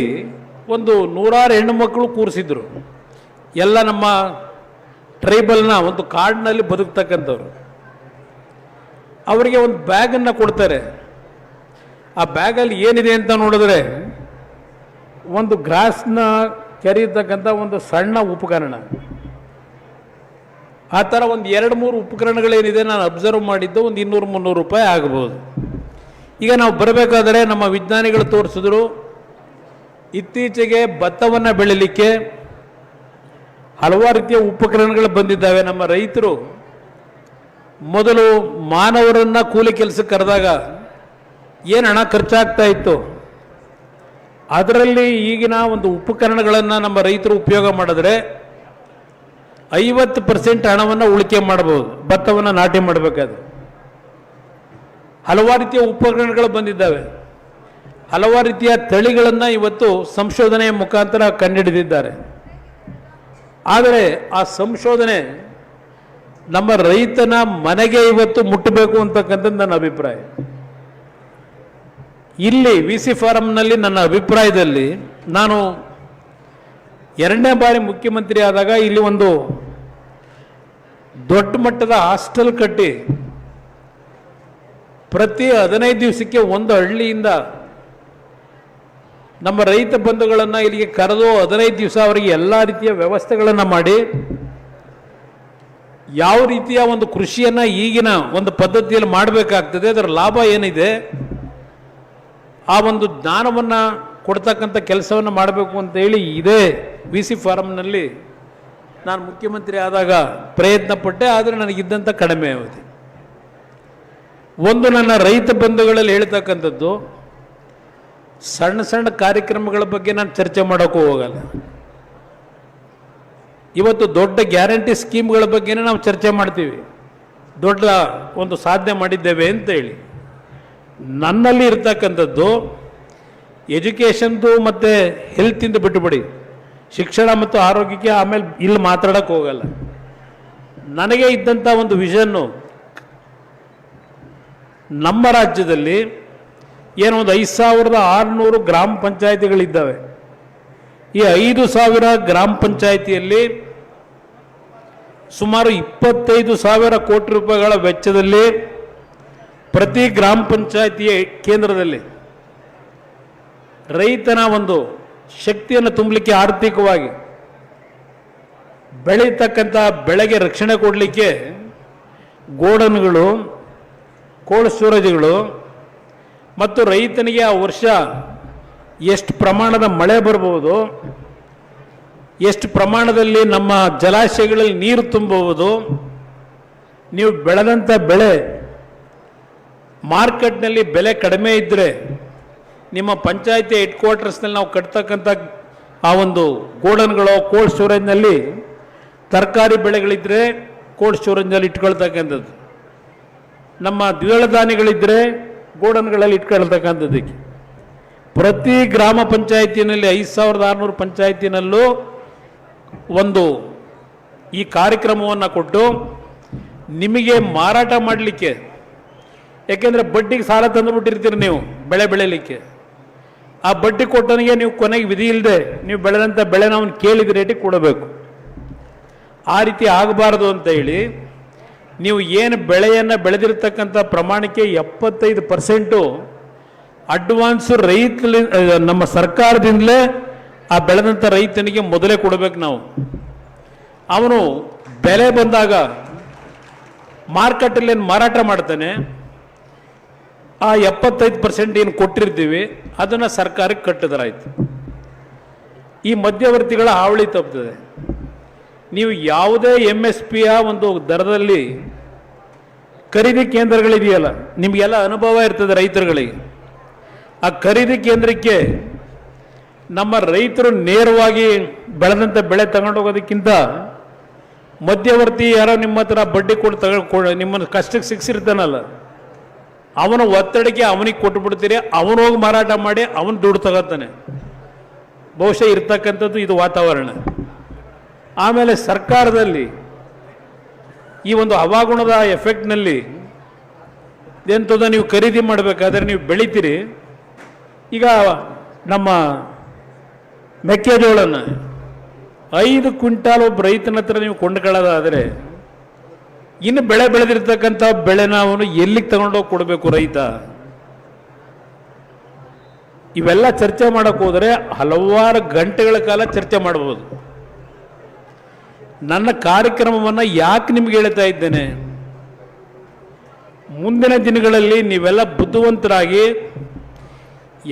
ಒಂದು 100 ಹೆಣ್ಣು ಮಕ್ಕಳು ಕೂರಿಸಿದ್ರು. ಎಲ್ಲ ನಮ್ಮ ಟ್ರೈಬಲ್ನ ಒಂದು ಕಾಡಿನಲ್ಲಿ ಬದುಕ್ತಕ್ಕಂಥವ್ರು. ಅವರಿಗೆ ಒಂದು ಬ್ಯಾಗನ್ನು ಕೊಡ್ತಾರೆ. ಆ ಬ್ಯಾಗಲ್ಲಿ ಏನಿದೆ ಅಂತ ನೋಡಿದ್ರೆ ಒಂದು ಗ್ರಾಸ್ನ ಕೆರೆಯತಕ್ಕಂಥ ಒಂದು ಸಣ್ಣ ಉಪಕರಣ. ಆ ಥರ ಒಂದು 2-3 ಉಪಕರಣಗಳೇನಿದೆ ನಾನು ಅಬ್ಸರ್ವ್ ಮಾಡಿದ್ದು ಒಂದು 200-300 ರೂಪಾಯಿ ಆಗ್ಬೋದು. ಈಗ ನಾವು ಬರಬೇಕಾದ್ರೆ ನಮ್ಮ ವಿಜ್ಞಾನಿಗಳು ತೋರಿಸಿದ್ರು, ಇತ್ತೀಚೆಗೆ ಭತ್ತವನ್ನು ಬೆಳೀಲಿಕ್ಕೆ ಹಲವಾರು ರೀತಿಯ ಉಪಕರಣಗಳು ಬಂದಿದ್ದಾವೆ. ನಮ್ಮ ರೈತರು ಮೊದಲು ಮಾನವರನ್ನು ಕೂಲಿ ಕೆಲಸಕ್ಕೆ ಕರೆದಾಗ ಏನು ಹಣ ಖರ್ಚಾಗ್ತಾ ಇತ್ತು, ಅದರಲ್ಲಿ ಈಗಿನ ಒಂದು ಉಪಕರಣಗಳನ್ನು ನಮ್ಮ ರೈತರು ಉಪಯೋಗ ಮಾಡಿದ್ರೆ 50% ಹಣವನ್ನು ಉಳಿಕೆ ಮಾಡಬಹುದು. ಭತ್ತವನ್ನು ನಾಟಿ ಮಾಡಬೇಕಾದ್ರೆ ಹಲವಾರು ರೀತಿಯ ಉಪಕರಣಗಳು ಬಂದಿದ್ದಾವೆ. ಹಲವಾರು ರೀತಿಯ ತಳಿಗಳನ್ನು ಇವತ್ತು ಸಂಶೋಧನೆಯ ಮುಖಾಂತರ ಕಂಡುಹಿಡಿದಿದ್ದಾರೆ. ಆದರೆ ಆ ಸಂಶೋಧನೆ ನಮ್ಮ ರೈತನ ಮನೆಗೆ ಇವತ್ತು ಮುಟ್ಟಬೇಕು ಅಂತಕ್ಕಂಥದ್ದು ನನ್ನ ಅಭಿಪ್ರಾಯ. ಇಲ್ಲಿ VC ಫಾರಂನಲ್ಲಿ ನನ್ನ ಅಭಿಪ್ರಾಯದಲ್ಲಿ ನಾನು 2ನೇ ಬಾರಿ ಮುಖ್ಯಮಂತ್ರಿ ಆದಾಗ ಇಲ್ಲಿ ಒಂದು ದೊಡ್ಡ ಮಟ್ಟದ ಹಾಸ್ಟೆಲ್ ಕಟ್ಟಿ ಪ್ರತಿ 15 ದಿವಸಕ್ಕೆ ಒಂದು ಹಳ್ಳಿಯಿಂದ ನಮ್ಮ ರೈತ ಬಂಧುಗಳನ್ನು ಇಲ್ಲಿಗೆ ಕರೆದು 15 ದಿವಸ ಅವರಿಗೆ ಎಲ್ಲ ರೀತಿಯ ವ್ಯವಸ್ಥೆಗಳನ್ನು ಮಾಡಿ ಯಾವ ರೀತಿಯ ಒಂದು ಕೃಷಿಯನ್ನು ಈಗಿನ ಒಂದು ಪದ್ಧತಿಯಲ್ಲಿ ಮಾಡಬೇಕಾಗ್ತದೆ, ಅದರ ಲಾಭ ಏನಿದೆ, ಆ ಒಂದು ಜ್ಞಾನವನ್ನು ಕೊಡ್ತಕ್ಕಂಥ ಕೆಲಸವನ್ನು ಮಾಡಬೇಕು ಅಂತ ಹೇಳಿ ಇದೇ VC ಫಾರಂನಲ್ಲಿ ನಾನು ಮುಖ್ಯಮಂತ್ರಿ ಆದಾಗ ಪ್ರಯತ್ನ ಪಟ್ಟೆ. ಆದರೆ ನನಗಿದ್ದಂಥ ಕಡಿಮೆ ಅವಧಿ. ಒಂದು ನನ್ನ ರೈತ ಬಂಧುಗಳಲ್ಲಿ ಹೇಳ್ತಕ್ಕಂಥದ್ದು, ಸಣ್ಣ ಸಣ್ಣ ಕಾರ್ಯಕ್ರಮಗಳ ಬಗ್ಗೆ ನಾನು ಚರ್ಚೆ ಮಾಡೋಕ್ಕೂ ಹೋಗಲ್ಲ. ಇವತ್ತು ದೊಡ್ಡ ಗ್ಯಾರಂಟಿ ಸ್ಕೀಮ್ಗಳ ಬಗ್ಗೆನೇ ನಾವು ಚರ್ಚೆ ಮಾಡ್ತೀವಿ, ದೊಡ್ಡ ಒಂದು ಸಾಧನೆ ಮಾಡಿದ್ದೇವೆ ಅಂತ ಹೇಳಿ. ನನ್ನಲ್ಲಿ ಇರ್ತಕ್ಕಂಥದ್ದು ಎಜುಕೇಷನ್ದು ಮತ್ತು ಹೆಲ್ತಿಂದ ಬಿಟ್ಟುಬಿಡಿ, ಶಿಕ್ಷಣ ಮತ್ತು ಆರೋಗ್ಯಕ್ಕೆ ಆಮೇಲೆ ಇಲ್ಲಿ ಮಾತಾಡೋಕ್ಕೆ ಹೋಗಲ್ಲ. ನನಗೆ ಇದ್ದಂಥ ಒಂದು ವಿಷನ್ನು ನಮ್ಮ ರಾಜ್ಯದಲ್ಲಿ ಏನೋ ಒಂದು 5,600 ಗ್ರಾಮ ಪಂಚಾಯಿತಿಗಳಿದ್ದಾವೆ. ಈ 5,000 ಗ್ರಾಮ ಪಂಚಾಯಿತಿಯಲ್ಲಿ ಸುಮಾರು 25,000 ಕೋಟಿ ರೂಪಾಯಿಗಳ ವೆಚ್ಚದಲ್ಲಿ ಪ್ರತಿ ಗ್ರಾಮ ಪಂಚಾಯಿತಿಯ ಕೇಂದ್ರದಲ್ಲಿ ರೈತನ ಒಂದು ಶಕ್ತಿಯನ್ನು ತುಂಬಲಿಕ್ಕೆ, ಆರ್ಥಿಕವಾಗಿ ಬೆಳೀತಕ್ಕಂಥ ಬೆಳೆಗೆ ರಕ್ಷಣೆ ಕೊಡಲಿಕ್ಕೆ ಗೋಡನ್ಗಳು, ಕೋಲ್ಡ್ ಸ್ಟೋರೇಜ್ಗಳು ಮತ್ತು ರೈತನಿಗೆ ಆ ವರ್ಷ ಎಷ್ಟು ಪ್ರಮಾಣದ ಮಳೆ ಬರ್ಬೋದು, ಎಷ್ಟು ಪ್ರಮಾಣದಲ್ಲಿ ನಮ್ಮ ಜಲಾಶಯಗಳಲ್ಲಿ ನೀರು ತುಂಬಬಹುದು, ನೀವು ಬೆಳೆದಂಥ ಬೆಳೆ ಮಾರ್ಕೆಟ್ನಲ್ಲಿ ಬೆಲೆ ಕಡಿಮೆ ಇದ್ದರೆ ನಿಮ್ಮ ಪಂಚಾಯಿತಿ ಹೆಡ್ ಕ್ವಾರ್ಟರ್ಸ್ನಲ್ಲಿ ನಾವು ಕಟ್ತಕ್ಕಂಥ ಆ ಒಂದು ಗೋಡನ್ಗಳು, ಕೋಲ್ಡ್ ಸ್ಟೋರೇಜ್ನಲ್ಲಿ ತರಕಾರಿ ಬೆಳೆಗಳಿದ್ದರೆ ಕೋಲ್ಡ್ ಸ್ಟೋರೇಜ್ನಲ್ಲಿ ಇಟ್ಕೊಳ್ತಕ್ಕಂಥದ್ದು, ನಮ್ಮ ದ್ವಿದಳ ಧಾನ್ಯಗಳಿದ್ದರೆ ಗೋಡನ್ಗಳಲ್ಲಿ ಇಟ್ಕೊಳ್ತಕ್ಕಂಥದ್ದಕ್ಕೆ ಪ್ರತಿ ಗ್ರಾಮ ಪಂಚಾಯಿತಿನಲ್ಲಿ 5,600 ಪಂಚಾಯಿತಿನಲ್ಲೂ ಒಂದು ಈ ಕಾರ್ಯಕ್ರಮವನ್ನು ಕೊಟ್ಟು ನಿಮಗೆ ಮಾರಾಟ ಮಾಡಲಿಕ್ಕೆ, ಯಾಕೆಂದರೆ ಬಡ್ಡಿಗೆ ಸಾಲ ತಂದುಬಿಟ್ಟಿರ್ತೀರಿ ನೀವು ಬೆಳೆ ಬೆಳೀಲಿಕ್ಕೆ, ಆ ಬಡ್ಡಿ ಕೊಟ್ಟನಿಗೆ ನೀವು ಕೊನೆಗೆ ವಿಧಿ ಇಲ್ಲದೆ ನೀವು ಬೆಳೆದಂಥ ಬೆಳೆನ ಅವನು ಕೇಳಿದ ರೇಟಿಗೆ ಕೊಡಬೇಕು. ಆ ರೀತಿ ಆಗಬಾರ್ದು ಅಂತ ಹೇಳಿ ನೀವು ಏನು ಬೆಳೆಯನ್ನು ಬೆಳೆದಿರ್ತಕ್ಕಂಥ ಪ್ರಮಾಣಕ್ಕೆ 75% ಅಡ್ವಾನ್ಸು ನಮ್ಮ ಸರ್ಕಾರದಿಂದಲೇ ಆ ಬೆಳೆದಂಥ ರೈತನಿಗೆ ಮೊದಲೇ ಕೊಡಬೇಕು ನಾವು. ಅವನು ಬೆಲೆ ಬಂದಾಗ ಮಾರ್ಕೆಟಲ್ಲಿ ಏನು ಮಾರಾಟ ಮಾಡ್ತಾನೆ, ಆ 75% ಏನು ಕೊಟ್ಟಿರ್ತೀವಿ ಅದನ್ನು ಸರ್ಕಾರಕ್ಕೆ ಕಟ್ಟಿದ್ರಾಯ್ತು. ಈ ಮಧ್ಯವರ್ತಿಗಳ ಹಾವಳಿ ತಪ್ಪುತ್ತದೆ. ನೀವು ಯಾವುದೇ MSPಯ ಒಂದು ದರದಲ್ಲಿ ಖರೀದಿ ಕೇಂದ್ರಗಳಿದೆಯಲ್ಲ, ನಿಮಗೆಲ್ಲ ಅನುಭವ ಇರ್ತದೆ ರೈತರುಗಳಿಗೆ. ಆ ಖರೀದಿ ಕೇಂದ್ರಕ್ಕೆ ನಮ್ಮ ರೈತರು ನೇರವಾಗಿ ಬೆಳೆದಂಥ ಬೆಳೆ ತಗೊಂಡೋಗೋದಕ್ಕಿಂತ ಮಧ್ಯವರ್ತಿ ಯಾರೋ ನಿಮ್ಮ ಹತ್ರ ಬಡ್ಡಿ ಕೊಟ್ಟು ನಿಮ್ಮನ್ನು ಕಷ್ಟಕ್ಕೆ ಸಿಕ್ಕಿಸಿರ್ತಾನಲ್ಲ, ಅವನ ಒತ್ತಡಕ್ಕೆ ಅವನಿಗೆ ಕೊಟ್ಟುಬಿಡ್ತೀರಿ, ಅವನು ಹೋಗಿ ಮಾರಾಟ ಮಾಡಿ ಅವನು ದುಡ್ಡು ತಗೋತಾನೆ. ಬಹುಶಃ ಇರ್ತಕ್ಕಂಥದ್ದು ಇದು ವಾತಾವರಣ. ಆಮೇಲೆ ಸರ್ಕಾರದಲ್ಲಿ ಈ ಒಂದು ಹವಾಗುಣದ ಎಫೆಕ್ಟ್ನಲ್ಲಿ ಎಂಥದ್ದು ನೀವು ಖರೀದಿ ಮಾಡಬೇಕಾದ್ರೆ ನೀವು ಬೆಳಿತೀರಿ. ಈಗ ನಮ್ಮ ಮೆಕ್ಕೆಜೋಳನ 5 ಕ್ವಿಂಟಾಲ್ ಒಬ್ಬ ರೈತನ ಹತ್ರ ನೀವು ಕೊಂಡ್ಕೊಳ್ಳೋದಾದರೆ ಇನ್ನು ಬೆಳೆ ಬೆಳೆದಿರ್ತಕ್ಕಂಥ ಬೆಳೆನ ಅವನು ಎಲ್ಲಿಗೆ ತಗೊಂಡೋಗಿ ಕೊಡಬೇಕು ರೈತ? ಇವೆಲ್ಲ ಚರ್ಚೆ ಮಾಡೋಕ್ಕೆ ಹೋದರೆ ಹಲವಾರು ಗಂಟೆಗಳ ಕಾಲ ಚರ್ಚೆ ಮಾಡ್ಬೋದು. ನನ್ನ ಕಾರ್ಯಕ್ರಮವನ್ನು ಯಾಕೆ ನಿಮ್ಗೆ ಹೇಳ್ತಾ ಇದ್ದೇನೆ, ಮುಂದಿನ ದಿನಗಳಲ್ಲಿ ನೀವೆಲ್ಲ ಬುದ್ಧಿವಂತರಾಗಿ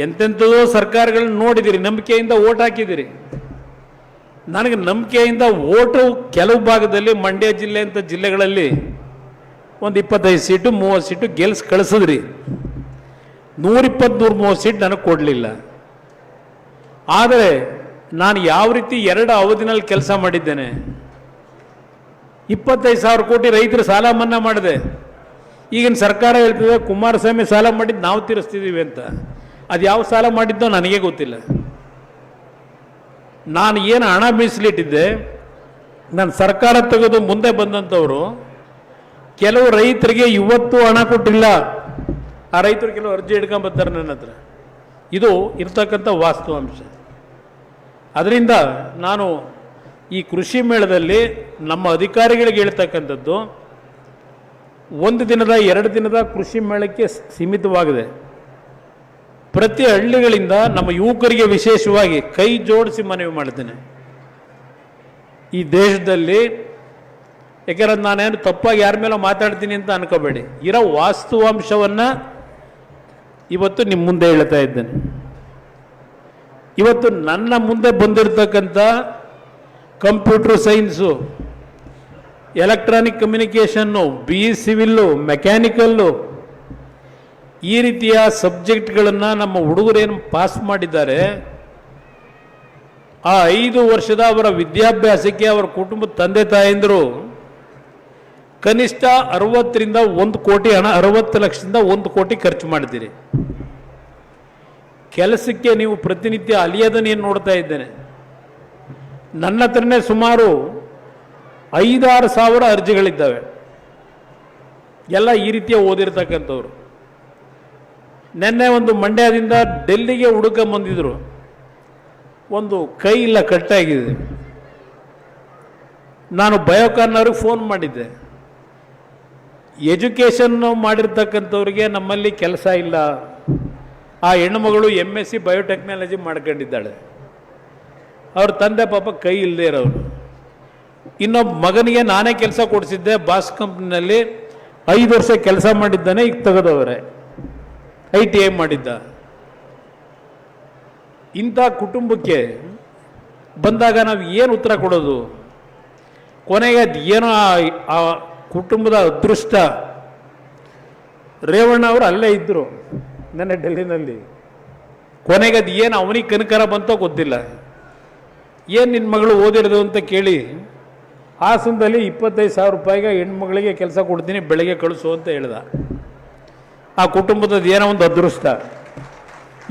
ಎಂತೆಂಥದೋ ಸರ್ಕಾರಗಳನ್ನ ನೋಡಿದಿರಿ, ನಂಬಿಕೆಯಿಂದ ಓಟ್ ಹಾಕಿದಿರಿ. ನನಗೆ ನಂಬಿಕೆಯಿಂದ ಓಟು ಕೆಲವು ಭಾಗದಲ್ಲಿ ಮಂಡ್ಯ ಜಿಲ್ಲೆ ಅಂತ ಜಿಲ್ಲೆಗಳಲ್ಲಿ ಒಂದು 25 ಸೀಟು 30 ಸೀಟು ಗೆಲ್ಸಿ ಕಳಿಸಿದ್ರಿ. 120-130 ಸೀಟ್ ನನಗೆ ಕೊಡಲಿಲ್ಲ. ಆದರೆ ನಾನು ಯಾವ ರೀತಿ 2 ಅವಧಿನಲ್ಲಿ ಕೆಲಸ ಮಾಡಿದ್ದೇನೆ, 25,000 ಕೋಟಿ ರೈತರು ಸಾಲ ಮನ್ನಾ ಮಾಡಿದೆ. ಈಗಿನ ಸರ್ಕಾರ ಹೇಳ್ತದೆ ಕುಮಾರಸ್ವಾಮಿ ಸಾಲ ಮಾಡಿದ್ದು ನಾವು ತೀರಿಸ್ತಿದ್ದೀವಿ ಅಂತ. ಅದು ಯಾವ ಸಾಲ ಮಾಡಿದ್ದೋ ನನಗೆ ಗೊತ್ತಿಲ್ಲ. ನಾನು ಏನು ಹಣ ಮೀಸಲಿಟ್ಟಿದ್ದೆ, ನಾನು ಸರ್ಕಾರ ತೆಗೆದು ಮುಂದೆ ಬಂದಂಥವರು ಕೆಲವು ರೈತರಿಗೆ ಇವತ್ತು ಹಣ ಕೊಟ್ಟಿಲ್ಲ. ಆ ರೈತರು ಕೆಲವು ಅರ್ಜಿ ಹಿಡ್ಕೊಂಬರ್ತಾರೆ ನನ್ನ ಹತ್ರ. ಇದು ಇರ್ತಕ್ಕಂಥ ವಾಸ್ತವಾಂಶ. ಅದರಿಂದ ನಾನು ಈ ಕೃಷಿ ಮೇಳದಲ್ಲಿ ನಮ್ಮ ಅಧಿಕಾರಿಗಳಿಗೆ ಹೇಳ್ತಕ್ಕಂಥದ್ದು, 1 ದಿನದ 2 ದಿನದ ಕೃಷಿ ಮೇಳಕ್ಕೆ ಸೀಮಿತವಾಗಿದೆ. ಪ್ರತಿ ಹಳ್ಳಿಗಳಿಂದ ನಮ್ಮ ಯುವಕರಿಗೆ ವಿಶೇಷವಾಗಿ ಕೈ ಜೋಡಿಸಿ ಮನವಿ ಮಾಡ್ತೇನೆ. ಈ ದೇಶದಲ್ಲಿ, ಯಾಕೆಂದ್ರೆ ನಾನೇನು ತಪ್ಪಾಗಿ ಯಾರ ಮೇಲೋ ಮಾತಾಡ್ತೀನಿ ಅಂತ ಅನ್ಕೋಬೇಡಿ, ಇರೋ ವಾಸ್ತವಾಂಶವನ್ನು ಇವತ್ತು ನಿಮ್ಮ ಮುಂದೆ ಹೇಳ್ತಾ ಇದ್ದೇನೆ. ಇವತ್ತು ನನ್ನ ಮುಂದೆ ಬಂದಿರತಕ್ಕಂಥ computer science, electronic communication, BE civil, mechanical, ಈ ರೀತಿಯ ಸಬ್ಜೆಕ್ಟ್ಗಳನ್ನು ನಮ್ಮ ಹುಡುಗರೇನು ಪಾಸ್ ಮಾಡಿದ್ದಾರೆ, ಆ 5 ವರ್ಷದ ಅವರ ವಿದ್ಯಾಭ್ಯಾಸಕ್ಕೆ ಅವರ ಕುಟುಂಬದ ತಂದೆ ತಾಯಂದರು ಕನಿಷ್ಠ 60ರಿಂದ 1 ಕೋಟಿ ಹಣ, 60 ಲಕ್ಷದಿಂದ 1 ಕೋಟಿ ಖರ್ಚು ಮಾಡಿದ್ದೀರಿ. ಕೆಲಸಕ್ಕೆ ನೀವು ಪ್ರತಿನಿತ್ಯ ಅಲಿಯೋದನ್ನು ಏನು ನೋಡ್ತಾ ಇದ್ದೇನೆ. ನನ್ನ ಹತ್ರನೇ ಸುಮಾರು 5-6 ಸಾವಿರ ಅರ್ಜಿಗಳಿದ್ದಾವೆ. ಎಲ್ಲ ಈ ರೀತಿಯ ಓದಿರ್ತಕ್ಕಂಥವ್ರು. ನಿನ್ನೆ ಒಂದು ಮಂಡ್ಯದಿಂದ ಡೆಲ್ಲಿಗೆ ಹುಡುಕೊಂಬಂದಿದ್ರು, ಒಂದು ಕೈ ಇಲ್ಲ ಕಟ್ಟಾಗಿದೆ. ನಾನು ಬಯೋಕಾನ್ ಅವ್ರಿಗೆ ಫೋನ್ ಮಾಡಿದ್ದೆ. ಎಜುಕೇಷನ್ ಮಾಡಿರ್ತಕ್ಕಂಥವ್ರಿಗೆ ನಮ್ಮಲ್ಲಿ ಕೆಲಸ ಇಲ್ಲ. ಆ ಹೆಣ್ಣುಮಗಳು MSc ಬಯೋಟೆಕ್ನಾಲಜಿ ಮಾಡ್ಕೊಂಡಿದ್ದಾಳೆ. ಅವ್ರ ತಂದೆ ಪಾಪ ಕೈ ಇಲ್ಲದೆ ಇರೋರು. ಇನ್ನೊಬ್ಬ ಮಗನಿಗೆ ನಾನೇ ಕೆಲಸ ಕೊಡಿಸಿದ್ದೆ, ಬಾಸ್ ಕಂಪ್ನಿನಲ್ಲಿ 5 ವರ್ಷ ಕೆಲಸ ಮಾಡಿದ್ದಾನೆ, ಈಗ ತೆಗೆದವರೆ, ITI ಮಾಡಿದ್ದ. ಇಂಥ ಕುಟುಂಬಕ್ಕೆ ಬಂದಾಗ ನಾವು ಏನು ಉತ್ತರ ಕೊಡೋದು? ಕೊನೆಗೆ ಅದು ಏನೋ ಆ ಕುಟುಂಬದ ಅದೃಷ್ಟ. ರೇವಣ್ಣ ಅವರು ಅಲ್ಲೇ ಇದ್ದರು ನೆನ್ನೆ ಡೆಲ್ಲಿನಲ್ಲಿ. ಕೊನೆಗೆ ಅದು ಏನು ಅವನಿಗೆ ಕನಕರ ಬಂತೋ ಗೊತ್ತಿಲ್ಲ. ಏನು ನಿನ್ನ ಮಗಳು ಓದಿರೋದು ಅಂತ ಕೇಳಿ ಹಾಸನದಲ್ಲಿ 25,000 ರೂಪಾಯಿಗೆ ಹೆಣ್ಮಗಳಿಗೆ ಕೆಲಸ ಕೊಡ್ತೀನಿ, ಬೆಳಗ್ಗೆ ಕಳಿಸು ಅಂತ ಹೇಳ್ದ. ಆ ಕುಟುಂಬದ ಏನೋ ಒಂದು ಅದೃಷ್ಟ.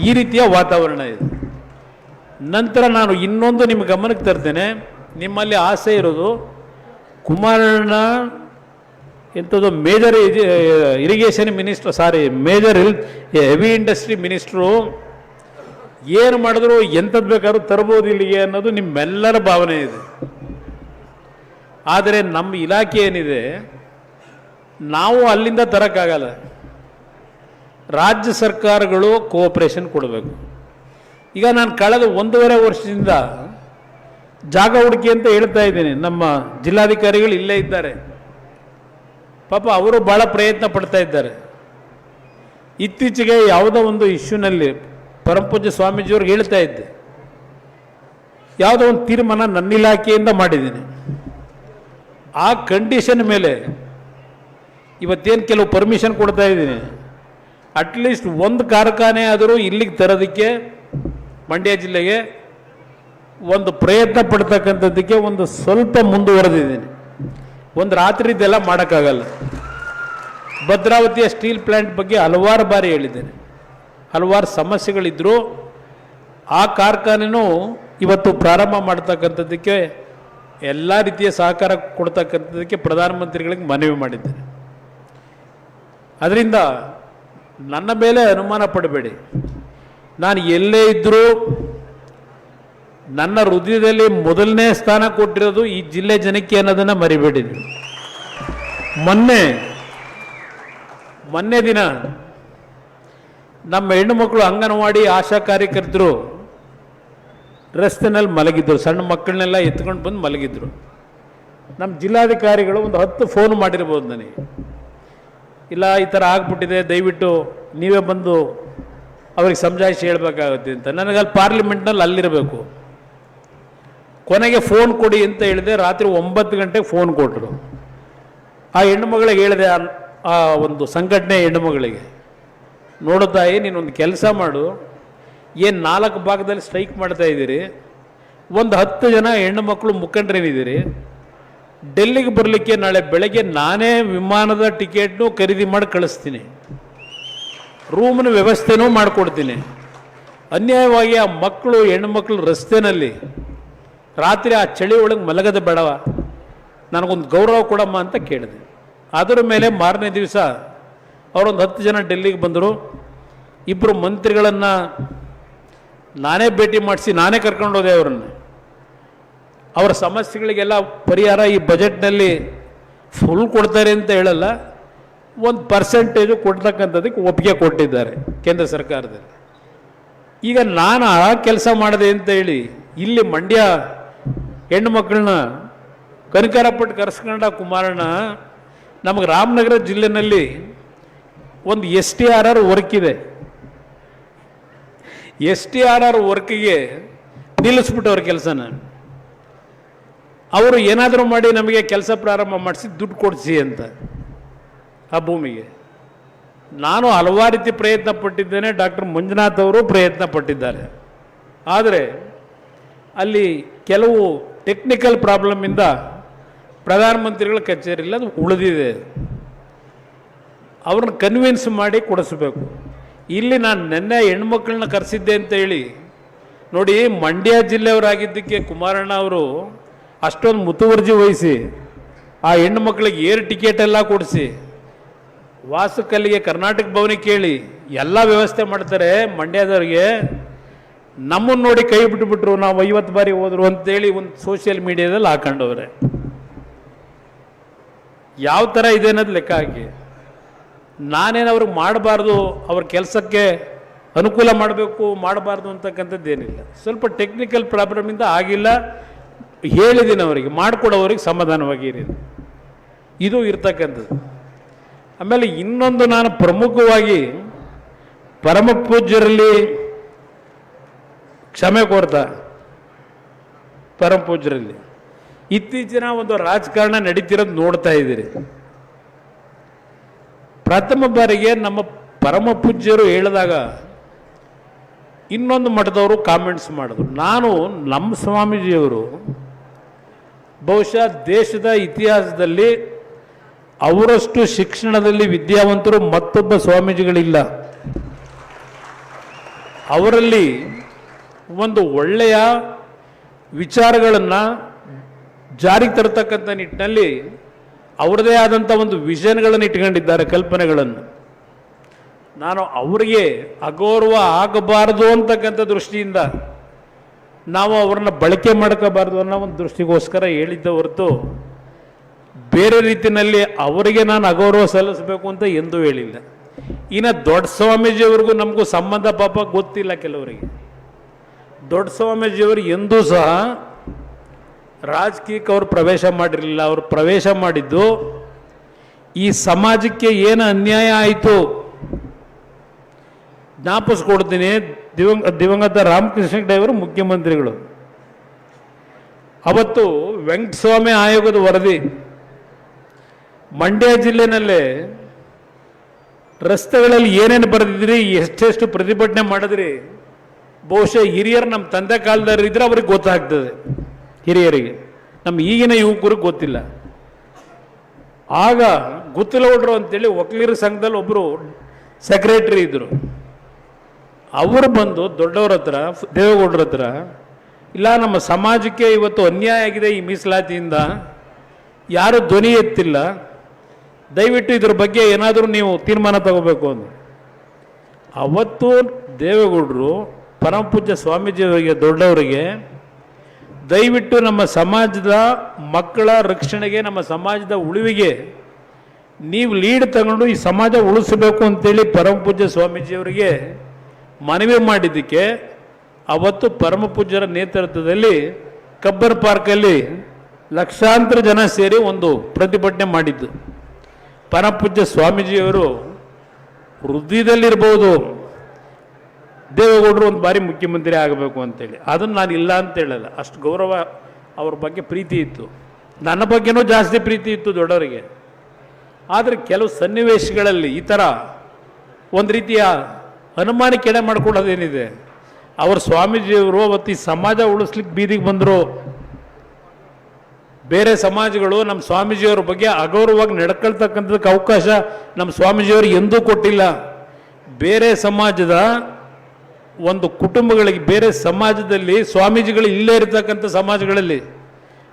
ಈ ರೀತಿಯ ವಾತಾವರಣ ಇದೆ. ನಂತರ ನಾನು ಇನ್ನೊಂದು ನಿಮ್ಮ ಗಮನಕ್ಕೆ ತರ್ತೇನೆ. ನಿಮ್ಮಲ್ಲಿ ಆಸೆ ಇರೋದು ಕುಮಾರಣ್ಣ ಎಂಥದ್ದು major irrigation minister, major heavy industry minister ಏನು ಮಾಡಿದ್ರು ಎಂಥದ್ದು ಬೇಕಾದ್ರೂ ತರ್ಬೋದು ಇಲ್ಲಿಗೆ ಅನ್ನೋದು ನಿಮ್ಮೆಲ್ಲರ ಭಾವನೆ ಇದೆ. ಆದರೆ ನಮ್ಮ ಇಲಾಖೆ ಏನಿದೆ, ನಾವು ಅಲ್ಲಿಂದ ತರೋಕ್ಕಾಗಲ್ಲ. ರಾಜ್ಯ ಸರ್ಕಾರಗಳು ಕೋಆಪರೇಷನ್ ಕೊಡಬೇಕು. ಈಗ ನಾನು ಕಳೆದ 1.5 ವರ್ಷದಿಂದ ಜಾಗ ಹುಡುಕಿ ಅಂತ ಹೇಳ್ತಾ ಇದ್ದೀನಿ. ನಮ್ಮ ಜಿಲ್ಲಾಧಿಕಾರಿಗಳು ಇಲ್ಲೇ ಇದ್ದಾರೆ, ಪಾಪ ಅವರು ಭಾಳ ಪ್ರಯತ್ನ ಪಡ್ತಾ ಇದ್ದಾರೆ. ಇತ್ತೀಚೆಗೆ ಯಾವುದೋ ಒಂದು ಇಶ್ಯೂನಲ್ಲಿ ಪರಮಪೂಜ್ಯ ಸ್ವಾಮೀಜಿಯವ್ರಿಗೆ ಹೇಳ್ತಾ ಇದ್ದೆ, ಯಾವುದೋ ಒಂದು ತೀರ್ಮಾನ ನನ್ನ ಇಲಾಖೆಯಿಂದ ಮಾಡಿದ್ದೀನಿ. ಆ ಕಂಡೀಷನ್ ಮೇಲೆ ಇವತ್ತೇನು ಕೆಲವು ಪರ್ಮಿಷನ್ ಕೊಡ್ತಾ ಇದ್ದೀನಿ. ಅಟ್ಲೀಸ್ಟ್ ಒಂದು ಕಾರ್ಖಾನೆ ಆದರೂ ಇಲ್ಲಿಗೆ ತರೋದಕ್ಕೆ ಮಂಡ್ಯ ಜಿಲ್ಲೆಗೆ ಒಂದು ಪ್ರಯತ್ನ ಪಡ್ತಕ್ಕಂಥದ್ದಕ್ಕೆ ಒಂದು ಸ್ವಲ್ಪ ಮುಂದುವರೆದಿದ್ದೀನಿ. ಒಂದು ರಾತ್ರಿದೆಲ್ಲ ಮಾಡೋಕ್ಕಾಗಲ್ಲ. ಭದ್ರಾವತಿಯ ಸ್ಟೀಲ್ ಪ್ಲ್ಯಾಂಟ್ ಬಗ್ಗೆ ಹಲವಾರು ಬಾರಿ ಹೇಳಿದ್ದೇನೆ. ಹಲವಾರು ಸಮಸ್ಯೆಗಳಿದ್ದರೂ ಆ ಕಾರ್ಖಾನೆನೂ ಇವತ್ತು ಪ್ರಾರಂಭ ಮಾಡ್ತಕ್ಕಂಥದ್ದಕ್ಕೆ ಎಲ್ಲ ರೀತಿಯ ಸಹಕಾರ ಕೊಡ್ತಕ್ಕಂಥದ್ದಕ್ಕೆ ಪ್ರಧಾನಮಂತ್ರಿಗಳಿಗೆ ಮನವಿ ಮಾಡಿದ್ದೇನೆ. ಅದರಿಂದ ನನ್ನ ಮೇಲೆ ಅನುಮಾನ ಪಡಬೇಡಿ. ನಾನು ಎಲ್ಲೇ ಇದ್ದರೂ ನನ್ನ ಹೃದಯದಲ್ಲಿ ಮೊದಲನೇ ಸ್ಥಾನ ಕೊಟ್ಟಿರೋದು ಈ ಜಿಲ್ಲೆ ಜನಕ್ಕೆ ಅನ್ನೋದನ್ನು ಮರಿಬೇಡಿ. ಮೊನ್ನೆ ದಿನ ನಮ್ಮ ಹೆಣ್ಣು ಮಕ್ಕಳು ಅಂಗನವಾಡಿ ಆಶಾ ಕಾರ್ಯಕರ್ತರು ರಸ್ತೆನಲ್ಲಿ ಮಲಗಿದ್ರು, ಸಣ್ಣ ಮಕ್ಕಳನ್ನೆಲ್ಲ ಎತ್ಕೊಂಡು ಬಂದು ಮಲಗಿದ್ರು. ನಮ್ಮ ಜಿಲ್ಲಾಧಿಕಾರಿಗಳು ಒಂದು 10 ಫೋನ್ ಮಾಡಿರ್ಬೋದು ನನಗೆ, ಇಲ್ಲ ಈ ಥರ ಆಗ್ಬಿಟ್ಟಿದೆ, ದಯವಿಟ್ಟು ನೀವೇ ಬಂದು ಅವ್ರಿಗೆ ಸಮಜಾಯಿಸಿ ಹೇಳಬೇಕಾಗುತ್ತೆ ಅಂತ. ನನಗಲ್ಲಿ ಪಾರ್ಲಿಮೆಂಟ್ನಲ್ಲಿ ಅಲ್ಲಿರಬೇಕು. ಕೊನೆಗೆ ಫೋನ್ ಕೊಡಿ ಅಂತ ಹೇಳಿದೆ. ರಾತ್ರಿ 9 ಗಂಟೆಗೆ ಫೋನ್ ಕೊಟ್ಟರು. ಆ ಹೆಣ್ಣುಮಗಳಿಗೆ ಹೇಳಿದೆ, ಆ ಒಂದು ಸಂಘಟನೆ ಹೆಣ್ಣುಮಗಳಿಗೆ, ನೋಡು ತಾಯಿ, ನೀನೊಂದು ಕೆಲಸ ಮಾಡು, ಏನು 4 ಭಾಗದಲ್ಲಿ ಸ್ಟ್ರೈಕ್ ಮಾಡ್ತಾ ಇದ್ದೀರಿ, ಒಂದು 10 ಜನ ಹೆಣ್ಣು ಮಕ್ಕಳು ಮುಖಂಡರೇನಿದ್ದೀರಿ, ಡೆಲ್ಲಿಗೆ ಬರಲಿಕ್ಕೆ ನಾಳೆ ಬೆಳಗ್ಗೆ ನಾನೇ ವಿಮಾನದ ಟಿಕೆಟ್ನು ಖರೀದಿ ಮಾಡಿ ಕಳಿಸ್ತೀನಿ, ರೂಮ್ನ ವ್ಯವಸ್ಥೆನೂ ಮಾಡಿಕೊಡ್ತೀನಿ. ಅನ್ಯಾಯವಾಗಿ ಆ ಮಕ್ಕಳು ಹೆಣ್ಣುಮಕ್ಕಳು ರಸ್ತೆಯಲ್ಲಿ ರಾತ್ರಿ ಆ ಚಳಿ ಒಳಗೆ ಮಲಗದ ಬೇಡವ, ನನಗೊಂದು ಗೌರವ ಕೊಡಮ್ಮ ಅಂತ ಕೇಳಿದೆ. ಅದರ ಮೇಲೆ ಮಾರನೇ ದಿವಸ ಅವರೊಂದು 10 ಜನ ಡೆಲ್ಲಿಗೆ ಬಂದರು. 2 ಮಂತ್ರಿಗಳನ್ನು ನಾನೇ ಭೇಟಿ ಮಾಡಿಸಿ ನಾನೇ ಕರ್ಕೊಂಡು ಹೋದೆ ಅವರನ್ನು. ಅವರ ಸಮಸ್ಯೆಗಳಿಗೆಲ್ಲ ಪರಿಹಾರ ಈ ಬಜೆಟ್ನಲ್ಲಿ ಫುಲ್ ಕೊಡ್ತಾರೆ ಅಂತ ಹೇಳಲ್ಲ, ಒಂದು ಪರ್ಸೆಂಟೇಜು ಕೊಡ್ತಕ್ಕಂಥದ್ದಕ್ಕೆ ಒಪ್ಪಿಗೆ ಕೊಟ್ಟಿದ್ದಾರೆ ಕೇಂದ್ರ ಸರ್ಕಾರದಲ್ಲಿ. ಈಗ ನಾನು ಆ ಕೆಲಸ ಮಾಡಿದೆ ಅಂತ ಹೇಳಿ ಇಲ್ಲಿ ಮಂಡ್ಯ ಹೆಣ್ಣು ಮಕ್ಕಳನ್ನ ಕನಿಕರಪಟ್ಟು ಕರೆಸ್ಕೊಂಡ ಕುಮಾರಣ್ಣ, ನಮಗೆ ರಾಮನಗರ ಜಿಲ್ಲೆಯಲ್ಲಿ ಒಂದು STRR ವರ್ಕ್ ಇದೆ. STRR ವರ್ಕಿಗೆ ನಿಲ್ಲಿಸ್ಬಿಟ್ಟವ್ರ ಕೆಲಸನ. ಅವರು ಏನಾದರೂ ಮಾಡಿ ನಮಗೆ ಕೆಲಸ ಪ್ರಾರಂಭ ಮಾಡಿಸಿ ದುಡ್ಡು ಕೊಡಿಸಿ ಅಂತ ಆ ಭೂಮಿಗೆ. ನಾನು ಹಲವಾರು ರೀತಿ ಪ್ರಯತ್ನ ಪಟ್ಟಿದ್ದೇನೆ, ಡಾಕ್ಟರ್ ಮಂಜುನಾಥ್ ಅವರು ಪ್ರಯತ್ನ ಪಟ್ಟಿದ್ದಾರೆ. ಆದರೆ ಅಲ್ಲಿ ಕೆಲವು ಟೆಕ್ನಿಕಲ್ ಪ್ರಾಬ್ಲಮ್ಮಿಂದ ಪ್ರಧಾನಮಂತ್ರಿಗಳ ಕಚೇರಿಯಲ್ಲಿ ಅದು ಉಳಿದಿದೆ. ಅವ್ರನ್ನ ಕನ್ವಿನ್ಸ್ ಮಾಡಿ ಕೊಡಿಸ್ಬೇಕು. ಇಲ್ಲಿ ನಾನು ನೆನ್ನೆ ಹೆಣ್ಮಕ್ಳನ್ನ ಕರೆಸಿದ್ದೆ ಅಂತ ಹೇಳಿ ನೋಡಿ, ಮಂಡ್ಯ ಜಿಲ್ಲೆಯವರಾಗಿದ್ದಕ್ಕೆ ಕುಮಾರಣ್ಣ ಅವರು ಅಷ್ಟೊಂದು ಮುತುವರ್ಜಿ ವಹಿಸಿ ಆ ಹೆಣ್ಣು ಮಕ್ಕಳಿಗೆ ಏರ್ ಟಿಕೆಟ್ ಎಲ್ಲ ಕೊಡಿಸಿ ವಾಸಕಲ್ಲಿಗೆ ಕರ್ನಾಟಕ ಭವನಿಗೆ ಕೇಳಿ, ಎಲ್ಲ ವ್ಯವಸ್ಥೆ ಮಾಡ್ತಾರೆ ಮಂಡ್ಯದವ್ರಿಗೆ. ನಮ್ಮನ್ನು ನೋಡಿ ಕೈ ಬಿಟ್ಟುಬಿಟ್ರು, ನಾವು 50 ಬಾರಿ ಹೋದ್ರು ಅಂತೇಳಿ ಒಂದು ಸೋಷಿಯಲ್ ಮೀಡಿಯಾದಲ್ಲಿ ಹಾಕೊಂಡವ್ರೆ. ಯಾವ ಥರ ಇದೆ ಅನ್ನೋದು ಲೆಕ್ಕ ಹಾಕಿ. ನಾನೇನು ಅವ್ರಿಗೆ ಮಾಡಬಾರ್ದು, ಅವ್ರ ಕೆಲಸಕ್ಕೆ ಅನುಕೂಲ ಮಾಡಬೇಕು ಮಾಡಬಾರ್ದು ಅಂತಕ್ಕಂಥದ್ದೇನಿಲ್ಲ. ಸ್ವಲ್ಪ ಟೆಕ್ನಿಕಲ್ ಪ್ರಾಬ್ಲಮಿಂದ ಆಗಿಲ್ಲ, ಹೇಳಿದ್ದೀನಿ ಅವರಿಗೆ, ಮಾಡಿಕೊಡೋರಿಗೆ ಸಮಾಧಾನವಾಗಿರಿ, ಇದು ಇರ್ತಕ್ಕಂಥದ್ದು. ಆಮೇಲೆ ಇನ್ನೊಂದು, ನಾನು ಪ್ರಮುಖವಾಗಿ ಪರಮ ಪೂಜ್ಯರಲ್ಲಿ ಕ್ಷಮೆ ಕೋರ್ತಾ, ಪರಮ ಪೂಜ್ಯರಲ್ಲಿ ಇತ್ತೀಚಿನ ಒಂದು ರಾಜಕಾರಣ ನಡೀತಿರೋದು ನೋಡ್ತಾ ಇದ್ದೀರಿ. ಪ್ರಥಮ ಬಾರಿಗೆ ನಮ್ಮ ಪರಮ ಪೂಜ್ಯರು ಹೇಳಿದಾಗ ಇನ್ನೊಂದು ಮಠದವರು ಕಾಮೆಂಟ್ಸ್ ಮಾಡಿದ್ರು. ನಮ್ಮ ಸ್ವಾಮೀಜಿಯವರು ಬಹುಶಃ ದೇಶದ ಇತಿಹಾಸದಲ್ಲಿ ಅವರಷ್ಟು ಶಿಕ್ಷಣದಲ್ಲಿ ವಿದ್ಯಾವಂತರು ಮತ್ತೊಬ್ಬ ಸ್ವಾಮೀಜಿಗಳಿಲ್ಲ. ಅವರಲ್ಲಿ ಒಂದು ಒಳ್ಳೆಯ ವಿಚಾರಗಳನ್ನು ಜಾರಿಗೆ ತರತಕ್ಕಂಥ ನಿಟ್ಟಿನಲ್ಲಿ ಅವರದೇ ಆದಂಥ ಒಂದು ವಿಷನ್ಗಳನ್ನು ಇಟ್ಕೊಂಡಿದ್ದಾರೆ, ಕಲ್ಪನೆಗಳನ್ನು. ನಾನು ಅವರಿಗೆ ಅಗೌರವ ಆಗಬಾರದು ಅಂತಕ್ಕಂಥ ದೃಷ್ಟಿಯಿಂದ ನಾವು ಅವ್ರನ್ನ ಬಳಕೆ ಮಾಡ್ಕೋಬಾರ್ದು ಅನ್ನೋ ಒಂದು ದೃಷ್ಟಿಗೋಸ್ಕರ ಹೇಳಿದ್ದ ಹೊರತು ಬೇರೆ ರೀತಿಯಲ್ಲಿ ಅವರಿಗೆ ನಾನು ಅಗೌರವ ಸಲ್ಲಿಸಬೇಕು ಅಂತ ಎಂದೂ ಹೇಳಿಲ್ಲ. ಇನ್ನು ದೊಡ್ಡ ಸ್ವಾಮೀಜಿಯವ್ರಿಗೂ ನಮಗೂ ಸಂಬಂಧ ಪಾಪ ಗೊತ್ತಿಲ್ಲ ಕೆಲವರಿಗೆ. ದೊಡ್ಡ ಸ್ವಾಮೀಜಿಯವರು ಎಂದೂ ಸಹ ರಾಜಕೀಯಕ್ಕೆ ಅವರು ಪ್ರವೇಶ ಮಾಡಿರಲಿಲ್ಲ. ಅವರು ಪ್ರವೇಶ ಮಾಡಿದ್ದು ಈ ಸಮಾಜಕ್ಕೆ ಏನು ಅನ್ಯಾಯ ಆಯಿತು ಜ್ಞಾಪಿಸ್ಕೊಡ್ತೀನಿ. ದಿವಂಗತ ರಾಮಕೃಷ್ಣ ಹೆಗಡೆ ಮುಖ್ಯಮಂತ್ರಿಗಳು ಅವತ್ತು ವೆಂಕಟಸ್ವಾಮಿ ಆಯೋಗದ ವರದಿ, ಮಂಡ್ಯ ಜಿಲ್ಲೆನಲ್ಲೇ ರಸ್ತೆಗಳಲ್ಲಿ ಏನೇನು ಬರೆದಿದ್ರಿ, ಎಷ್ಟೆಷ್ಟು ಪ್ರತಿಭಟನೆ ಮಾಡಿದ್ರಿ, ಬಹುಶಃ ಹಿರಿಯರು ನಮ್ಮ ತಂದೆ ಕಾಲದವ್ರು ಇದ್ರೆ ಅವ್ರಿಗೆ ಗೊತ್ತಾಗ್ತದೆ. ಹಿರಿಯರಿಗೆ, ನಮ್ಮ ಈಗಿನ ಯುವಕರಿಗೆ ಗೊತ್ತಿಲ್ಲ. ಆಗ ಗುತ್ತಲಗೌಡರು ಅಂತೇಳಿ ವಕೀಲರ ಸಂಘದಲ್ಲಿ ಒಬ್ಬರು ಸೆಕ್ರೆಟರಿ ಇದ್ದರು. ಅವರು ಬಂದು ದೊಡ್ಡವ್ರ ಹತ್ರ, ದೇವೇಗೌಡರ ಹತ್ರ, ಇಲ್ಲ ನಮ್ಮ ಸಮಾಜಕ್ಕೆ ಇವತ್ತು ಅನ್ಯಾಯ ಆಗಿದೆ ಈ ಮೀಸಲಾತಿಯಿಂದ, ಯಾರು ಧ್ವನಿ ಎತ್ತಿಲ್ಲ, ದಯವಿಟ್ಟು ಇದ್ರ ಬಗ್ಗೆ ಏನಾದರೂ ನೀವು ತೀರ್ಮಾನ ತಗೋಬೇಕು ಅಂದರು. ಅವತ್ತು ದೇವೇಗೌಡರು ಪರಮ ಪೂಜ್ಯ ಸ್ವಾಮೀಜಿಯವರಿಗೆ, ದೊಡ್ಡವರಿಗೆ, ದಯವಿಟ್ಟು ನಮ್ಮ ಸಮಾಜದ ಮಕ್ಕಳ ರಕ್ಷಣೆಗೆ, ನಮ್ಮ ಸಮಾಜದ ಉಳಿವಿಗೆ ನೀವು ಲೀಡ್ ತಗೊಂಡು ಈ ಸಮಾಜ ಉಳಿಸಬೇಕು ಅಂತೇಳಿ ಪರಮ ಪೂಜ್ಯ ಸ್ವಾಮೀಜಿಯವರಿಗೆ ಮನವಿ ಮಾಡಿದ್ದಕ್ಕೆ ಅವತ್ತು ಪರಮ ಪೂಜ್ಯರ ನೇತೃತ್ವದಲ್ಲಿ ಕಬ್ಬನ್ ಪಾರ್ಕಲ್ಲಿ ಲಕ್ಷಾಂತರ ಜನ ಸೇರಿ ಒಂದು ಪ್ರತಿಭಟನೆ ಮಾಡಿದ್ದು. ಪರಮ ಪೂಜ್ಯ ಸ್ವಾಮೀಜಿಯವರು ಹೃದಯದಲ್ಲಿರ್ಬೋದು ದೇವೇಗೌಡರು ಒಂದು ಬಾರಿ ಮುಖ್ಯಮಂತ್ರಿ ಆಗಬೇಕು ಅಂತೇಳಿ, ಅದನ್ನು ನಾನು ಇಲ್ಲ ಅಂತ ಹೇಳಲ್ಲ. ಅಷ್ಟು ಗೌರವ ಅವ್ರ ಬಗ್ಗೆ ಪ್ರೀತಿ ಇತ್ತು, ನನ್ನ ಬಗ್ಗೆನೂ ಜಾಸ್ತಿ ಪ್ರೀತಿ ಇತ್ತು ದೊಡ್ಡವರಿಗೆ. ಆದರೆ ಕೆಲವು ಸನ್ನಿವೇಶಗಳಲ್ಲಿ ಈ ಥರ ಒಂದು ರೀತಿಯ ಅನುಮಾನಕ್ಕೆ ಎಡೆ ಮಾಡ್ಕೊಳ್ಳೋದೇನಿದೆ, ಅವ್ರ ಸ್ವಾಮೀಜಿಯವರು ಅವತ್ತು ಈ ಸಮಾಜ ಉಳಿಸ್ಲಿಕ್ಕೆ ಬೀದಿಗೆ ಬಂದರು. ಬೇರೆ ಸಮಾಜಗಳು ನಮ್ಮ ಸ್ವಾಮೀಜಿಯವ್ರ ಬಗ್ಗೆ ಅಗೌರವವಾಗಿ ನಡ್ಕೊಳ್ತಕ್ಕಂಥದ್ದಕ್ಕೆ ಅವಕಾಶ ನಮ್ಮ ಸ್ವಾಮೀಜಿಯವರು ಎಂದೂ ಕೊಟ್ಟಿಲ್ಲ. ಬೇರೆ ಸಮಾಜದ ಒಂದು ಕುಟುಂಬಗಳಿಗೆ, ಬೇರೆ ಸಮಾಜದಲ್ಲಿ ಸ್ವಾಮೀಜಿಗಳು ಇಲ್ಲೇ ಇರತಕ್ಕಂಥ ಸಮಾಜಗಳಲ್ಲಿ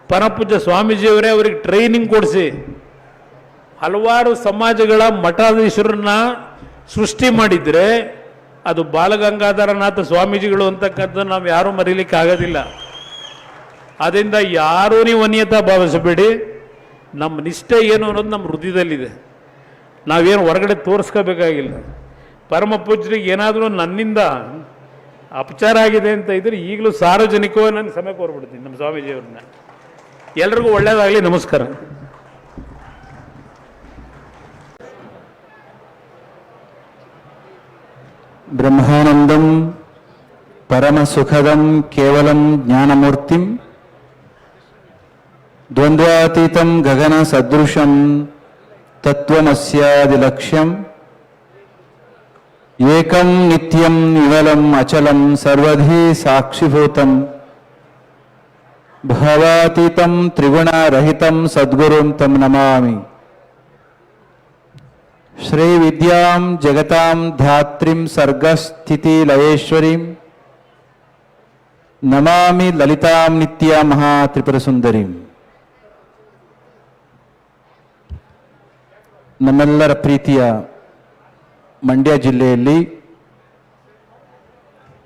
ಪರಮ ಪೂಜ್ಯ ಸ್ವಾಮೀಜಿಯವರೇ ಅವರಿಗೆ ಟ್ರೈನಿಂಗ್ ಕೊಡಿಸಿ ಹಲವಾರು ಸಮಾಜಗಳ ಮಠಾಧೀಶರನ್ನ ಸೃಷ್ಟಿ ಮಾಡಿದರೆ ಅದು ಬಾಲಗಂಗಾಧರನಾಥ ಸ್ವಾಮೀಜಿಗಳು ಅಂತಕ್ಕಂಥ ನಾವು ಯಾರೂ ಮರೀಲಿಕ್ಕೆ ಆಗೋದಿಲ್ಲ. ಅದರಿಂದ ಯಾರೂ ನೀವು ಅನ್ಯತಾ ಭಾವಿಸಬೇಡಿ. ನಮ್ಮ ನಿಷ್ಠೆ ಏನು ಅನ್ನೋದು ನಮ್ಮ ಹೃದಯದಲ್ಲಿದೆ, ನಾವೇನು ಹೊರಗಡೆ ತೋರಿಸ್ಕೋಬೇಕಾಗಿಲ್ಲ. ಪರಮ ಪೂಜ್ಯರಿಗೆ ಏನಾದರೂ ನನ್ನಿಂದ ಅಪಚಾರ ಆಗಿದೆ ಅಂತ ಇದ್ರೆ ಈಗಲೂ ಸಾರ್ವಜನಿಕವಾಗಿ ನಾನು ಸಮಯ ಕೋರ್ಬಿಡ್ತೀನಿ ನಮ್ಮ ಸ್ವಾಮೀಜಿಯವ್ರನ್ನ. ಎಲ್ರಿಗೂ ಒಳ್ಳೆಯದಾಗಲಿ. ನಮಸ್ಕಾರ. ಬ್ರಹ್ಮಾನಂದಂ ಪರಮಸುಖದಂ ಕೇವಲಂ ಜ್ಞಾನಮೂರ್ತಿಂ ದ್ವಂದ್ವಾತೀತಂ ಗಗನ ಸದೃಶಂ ತತ್ವಮಸ್ಯಾದಿಲಕ್ಷ್ಯಂ ಏಕಂ ನಿತ್ಯಂ ನಿವಲಂ ಅಚಲಂ ಸರ್ವಧಿ ಸಾಕ್ಷಿಭೂತಂ ಭಾವಾತೀತಂ ತ್ರಿಗುಣರಹಿತಂ ಸದ್ಗುರುಂ ತಂ ನಮಾಮಿ. ಶ್ರೀ ವಿದ್ಯಾಂ ಜಗತಾಂ ಧಾತ್ರಿಂ ಸರ್ಗಸ್ಥಿತಿ ಲಯೇಶ್ವರೀಂ ನಮಾಮಿ ಲಲಿತಾಂ ನಿತ್ಯ ಮಹಾ ತ್ರಿಪುರ ಸುಂದರೀಂ. ನಮ್ಮೆಲ್ಲರ ಪ್ರೀತಿಯ ಮಂಡ್ಯ ಜಿಲ್ಲೆಯಲ್ಲಿ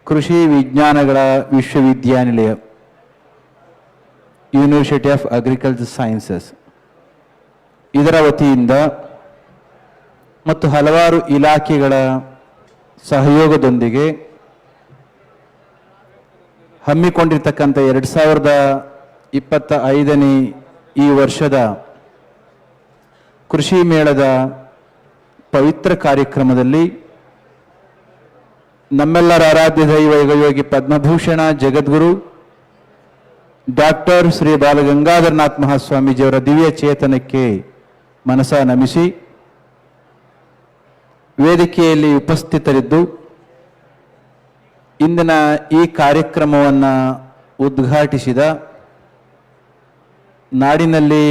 ಕೃಷಿ ವಿಜ್ಞಾನಗಳ ವಿಶ್ವವಿದ್ಯಾನಿಲಯ ಯೂನಿವರ್ಸಿಟಿ ಆಫ್ ಅಗ್ರಿಕಲ್ಚರ್ ಸೈನ್ಸಸ್ ಇದರ ವತಿಯಿಂದ ಮತ್ತು ಹಲವಾರು ಇಲಾಖೆಗಳ ಸಹಯೋಗದೊಂದಿಗೆ ಹಮ್ಮಿಕೊಂಡಿರ್ತಕ್ಕಂಥ 2025ನೇ ಈ ವರ್ಷದ ಕೃಷಿ ಮೇಳದ ಪವಿತ್ರ ಕಾರ್ಯಕ್ರಮದಲ್ಲಿ ನಮ್ಮೆಲ್ಲರ ಆರಾಧ್ಯ ದೈವ ಯೋಗಿ ಪದ್ಮಭೂಷಣ ಜಗದ್ಗುರು ಡಾಕ್ಟರ್ ಶ್ರೀ ಬಾಲಗಂಗಾಧರನಾಥ್ ಮಹಾಸ್ವಾಮೀಜಿಯವರ ದಿವ್ಯ ಚೇತನಕ್ಕೆ ಮನಸ ನಮಿಸಿ ವೇದಿಕೆಯಲ್ಲಿ ಉಪಸ್ಥಿತರಿದ್ದು ಇಂದಿನ ಈ ಕಾರ್ಯಕ್ರಮವನ್ನು ಉದ್ಘಾಟಿಸಿದ ನಾಡಿನಲ್ಲಿ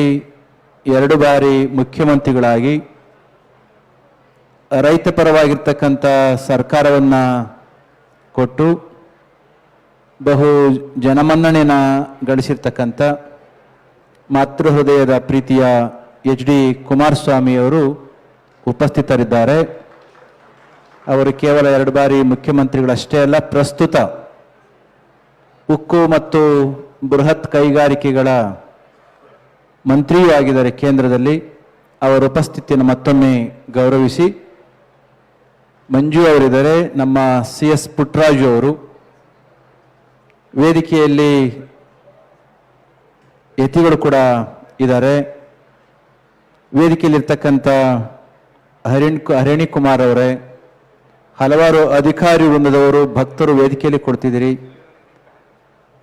2 ಬಾರಿ ಮುಖ್ಯಮಂತ್ರಿಗಳಾಗಿ ರೈತ ಪರವಾಗಿರ್ತಕ್ಕಂಥ ಸರ್ಕಾರವನ್ನು ಕೊಟ್ಟು ಬಹು ಜನಮನ್ನಣೆನ ಗಳಿಸಿರ್ತಕ್ಕಂಥ ಮಾತೃ ಹೃದಯದ ಪ್ರೀತಿಯ HD ಕುಮಾರಸ್ವಾಮಿಯವರು ಉಪಸ್ಥಿತರಿದ್ದಾರೆ. ಅವರು ಕೇವಲ 2 ಬಾರಿ ಮುಖ್ಯಮಂತ್ರಿಗಳಷ್ಟೇ ಅಲ್ಲ, ಪ್ರಸ್ತುತ ಉಕ್ಕು ಮತ್ತು ಬೃಹತ್ ಕೈಗಾರಿಕೆಗಳ ಮಂತ್ರಿಯೂ ಆಗಿದ್ದಾರೆ ಕೇಂದ್ರದಲ್ಲಿ. ಅವರ ಉಪಸ್ಥಿತಿಯನ್ನು ಮತ್ತೊಮ್ಮೆ ಗೌರವಿಸಿ ಮಂಜು ಅವರಿದ್ದಾರೆ, ನಮ್ಮ CS ಪುಟ್ಟರಾಜು ಅವರು ವೇದಿಕೆಯಲ್ಲಿ ಯತಿಗಳು ಕೂಡ ಇದ್ದಾರೆ. ವೇದಿಕೆಯಲ್ಲಿರ್ತಕ್ಕಂಥ ಹರಿಣಿ ಕುಮಾರ್ ಅವರೇ, ಹಲವಾರು ಅಧಿಕಾರಿ ವೃಂದದವರು, ಭಕ್ತರು ವೇದಿಕೆಯಲ್ಲಿ ಕೊಡ್ತಿದ್ದೀರಿ.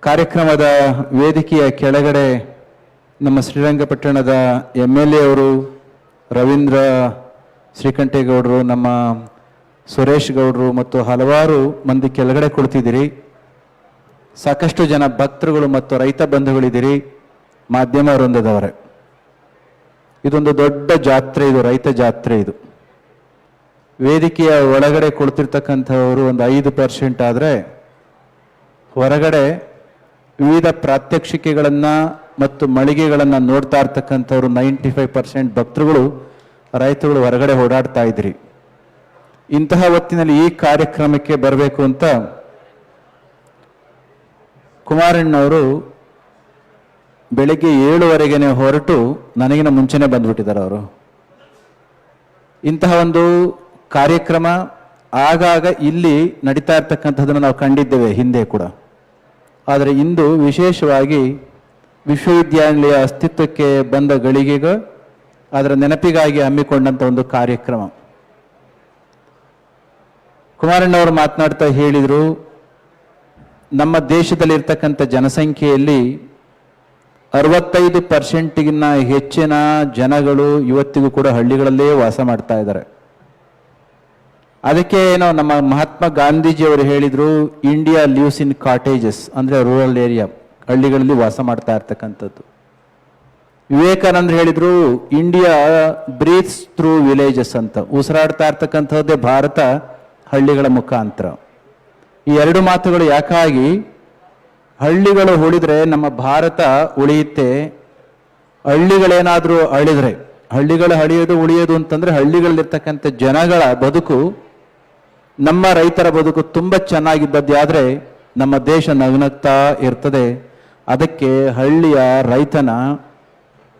ಕಾರ್ಯಕ್ರಮದ ವೇದಿಕೆಯ ಕೆಳಗಡೆ ನಮ್ಮ ಶ್ರೀರಂಗಪಟ್ಟಣದ MLA ಅವರು ರವೀಂದ್ರ ಶ್ರೀಕಂಠೇಗೌಡರು, ನಮ್ಮ ಸುರೇಶ್ ಗೌಡರು ಮತ್ತು ಹಲವಾರು ಮಂದಿ ಕೆಳಗಡೆ ಕೊಡ್ತಿದ್ದೀರಿ. ಸಾಕಷ್ಟು ಜನ ಭಕ್ತರುಗಳು ಮತ್ತು ರೈತ ಬಂಧುಗಳಿದ್ದೀರಿ, ಮಾಧ್ಯಮ ವೃಂದದವರೇ. ಇದೊಂದು ದೊಡ್ಡ ಜಾತ್ರೆ, ಇದು ರೈತ ಜಾತ್ರೆ. ಇದು ವೇದಿಕೆಯ ಒಳಗಡೆ ಕೊಡ್ತಿರ್ತಕ್ಕಂಥವರು ಒಂದು 5% ಆದರೆ ಹೊರಗಡೆ ವಿವಿಧ ಪ್ರಾತ್ಯಕ್ಷಿಕೆಗಳನ್ನು ಮತ್ತು ಮಳಿಗೆಗಳನ್ನು ನೋಡ್ತಾ ಇರ್ತಕ್ಕಂಥವ್ರು 95% ಭಕ್ತರುಗಳು ರೈತರುಗಳು ಹೊರಗಡೆ ಓಡಾಡ್ತಾ ಇದ್ರಿ. ಇಂತಹ ಹೊತ್ತಿನಲ್ಲಿ ಈ ಕಾರ್ಯಕ್ರಮಕ್ಕೆ ಬರಬೇಕು ಅಂತ ಕುಮಾರಣ್ಣವರು ಬೆಳಗ್ಗೆ 7:15ನೇ ಹೊರಟು ನನಗಿನ ಮುಂಚೆನೇ ಬಂದ್ಬಿಟ್ಟಿದ್ದಾರೆ ಅವರು. ಇಂತಹ ಒಂದು ಕಾರ್ಯಕ್ರಮ ಆಗಾಗ ಇಲ್ಲಿ ನಡೀತಾ ಇರ್ತಕ್ಕಂಥದ್ದನ್ನು ನಾವು ಕಂಡಿದ್ದೇವೆ ಹಿಂದೆ ಕೂಡ. ಆದರೆ ಇಂದು ವಿಶೇಷವಾಗಿ ವಿಶ್ವವಿದ್ಯಾನಿಲಯ ಅಸ್ತಿತ್ವಕ್ಕೆ ಬಂದ ಗಳಿಗೆಗೂ ಅದರ ನೆನಪಿಗಾಗಿ ಹಮ್ಮಿಕೊಂಡಂಥ ಒಂದು ಕಾರ್ಯಕ್ರಮ. ಕುಮಾರಣ್ಣವರು ಮಾತನಾಡ್ತಾ ಹೇಳಿದರು, ನಮ್ಮ ದೇಶದಲ್ಲಿರ್ತಕ್ಕಂಥ ಜನಸಂಖ್ಯೆಯಲ್ಲಿ 65%ಗಿನ್ನ ಹೆಚ್ಚಿನ ಜನಗಳು ಇವತ್ತಿಗೂ ಕೂಡ ಹಳ್ಳಿಗಳಲ್ಲೇ ವಾಸ ಮಾಡ್ತಾ ಇದ್ದಾರೆ. ಅದಕ್ಕೆ ಏನೋ ನಮ್ಮ ಮಹಾತ್ಮ ಗಾಂಧೀಜಿಯವರು ಹೇಳಿದರು, ಇಂಡಿಯಾ ಲಿವ್ಸ್ ಇನ್ ಕಾಟೇಜಸ್, ಅಂದರೆ ರೂರಲ್ ಏರಿಯಾ, ಹಳ್ಳಿಗಳಲ್ಲಿ ವಾಸ ಮಾಡ್ತಾ ಇರ್ತಕ್ಕಂಥದ್ದು. ವಿವೇಕಾನಂದರು ಹೇಳಿದರು, ಇಂಡಿಯಾ ಬ್ರೀತ್ಸ್ ಥ್ರೂ ವಿಲೇಜಸ್ ಅಂತ. ಉಸಿರಾಡ್ತಾ ಇರ್ತಕ್ಕಂಥದ್ದೇ ಭಾರತ ಹಳ್ಳಿಗಳ ಮುಖಾಂತರ. ಈ 2 ಮಾತುಗಳು ಯಾಕಾಗಿ, ಹಳ್ಳಿಗಳು ಉಳಿದ್ರೆ ನಮ್ಮ ಭಾರತ ಉಳಿಯುತ್ತೆ. ಹಳ್ಳಿಗಳೇನಾದರೂ ಅಳಿದ್ರೆ, ಹಳ್ಳಿಗಳು ಉಳಿಯೋದು ಅಂತಂದ್ರೆ ಹಳ್ಳಿಗಳಲ್ಲಿರ್ತಕ್ಕಂಥ ಜನಗಳ ಬದುಕು, ನಮ್ಮ ರೈತರ ಬದುಕು ತುಂಬ ಚೆನ್ನಾಗಿದ್ದದ್ದೇ ಆದರೆ ನಮ್ಮ ದೇಶ ನಗುನಗ್ತಾ ಇರ್ತದೆ. ಅದಕ್ಕೆ ಹಳ್ಳಿಯ ರೈತನ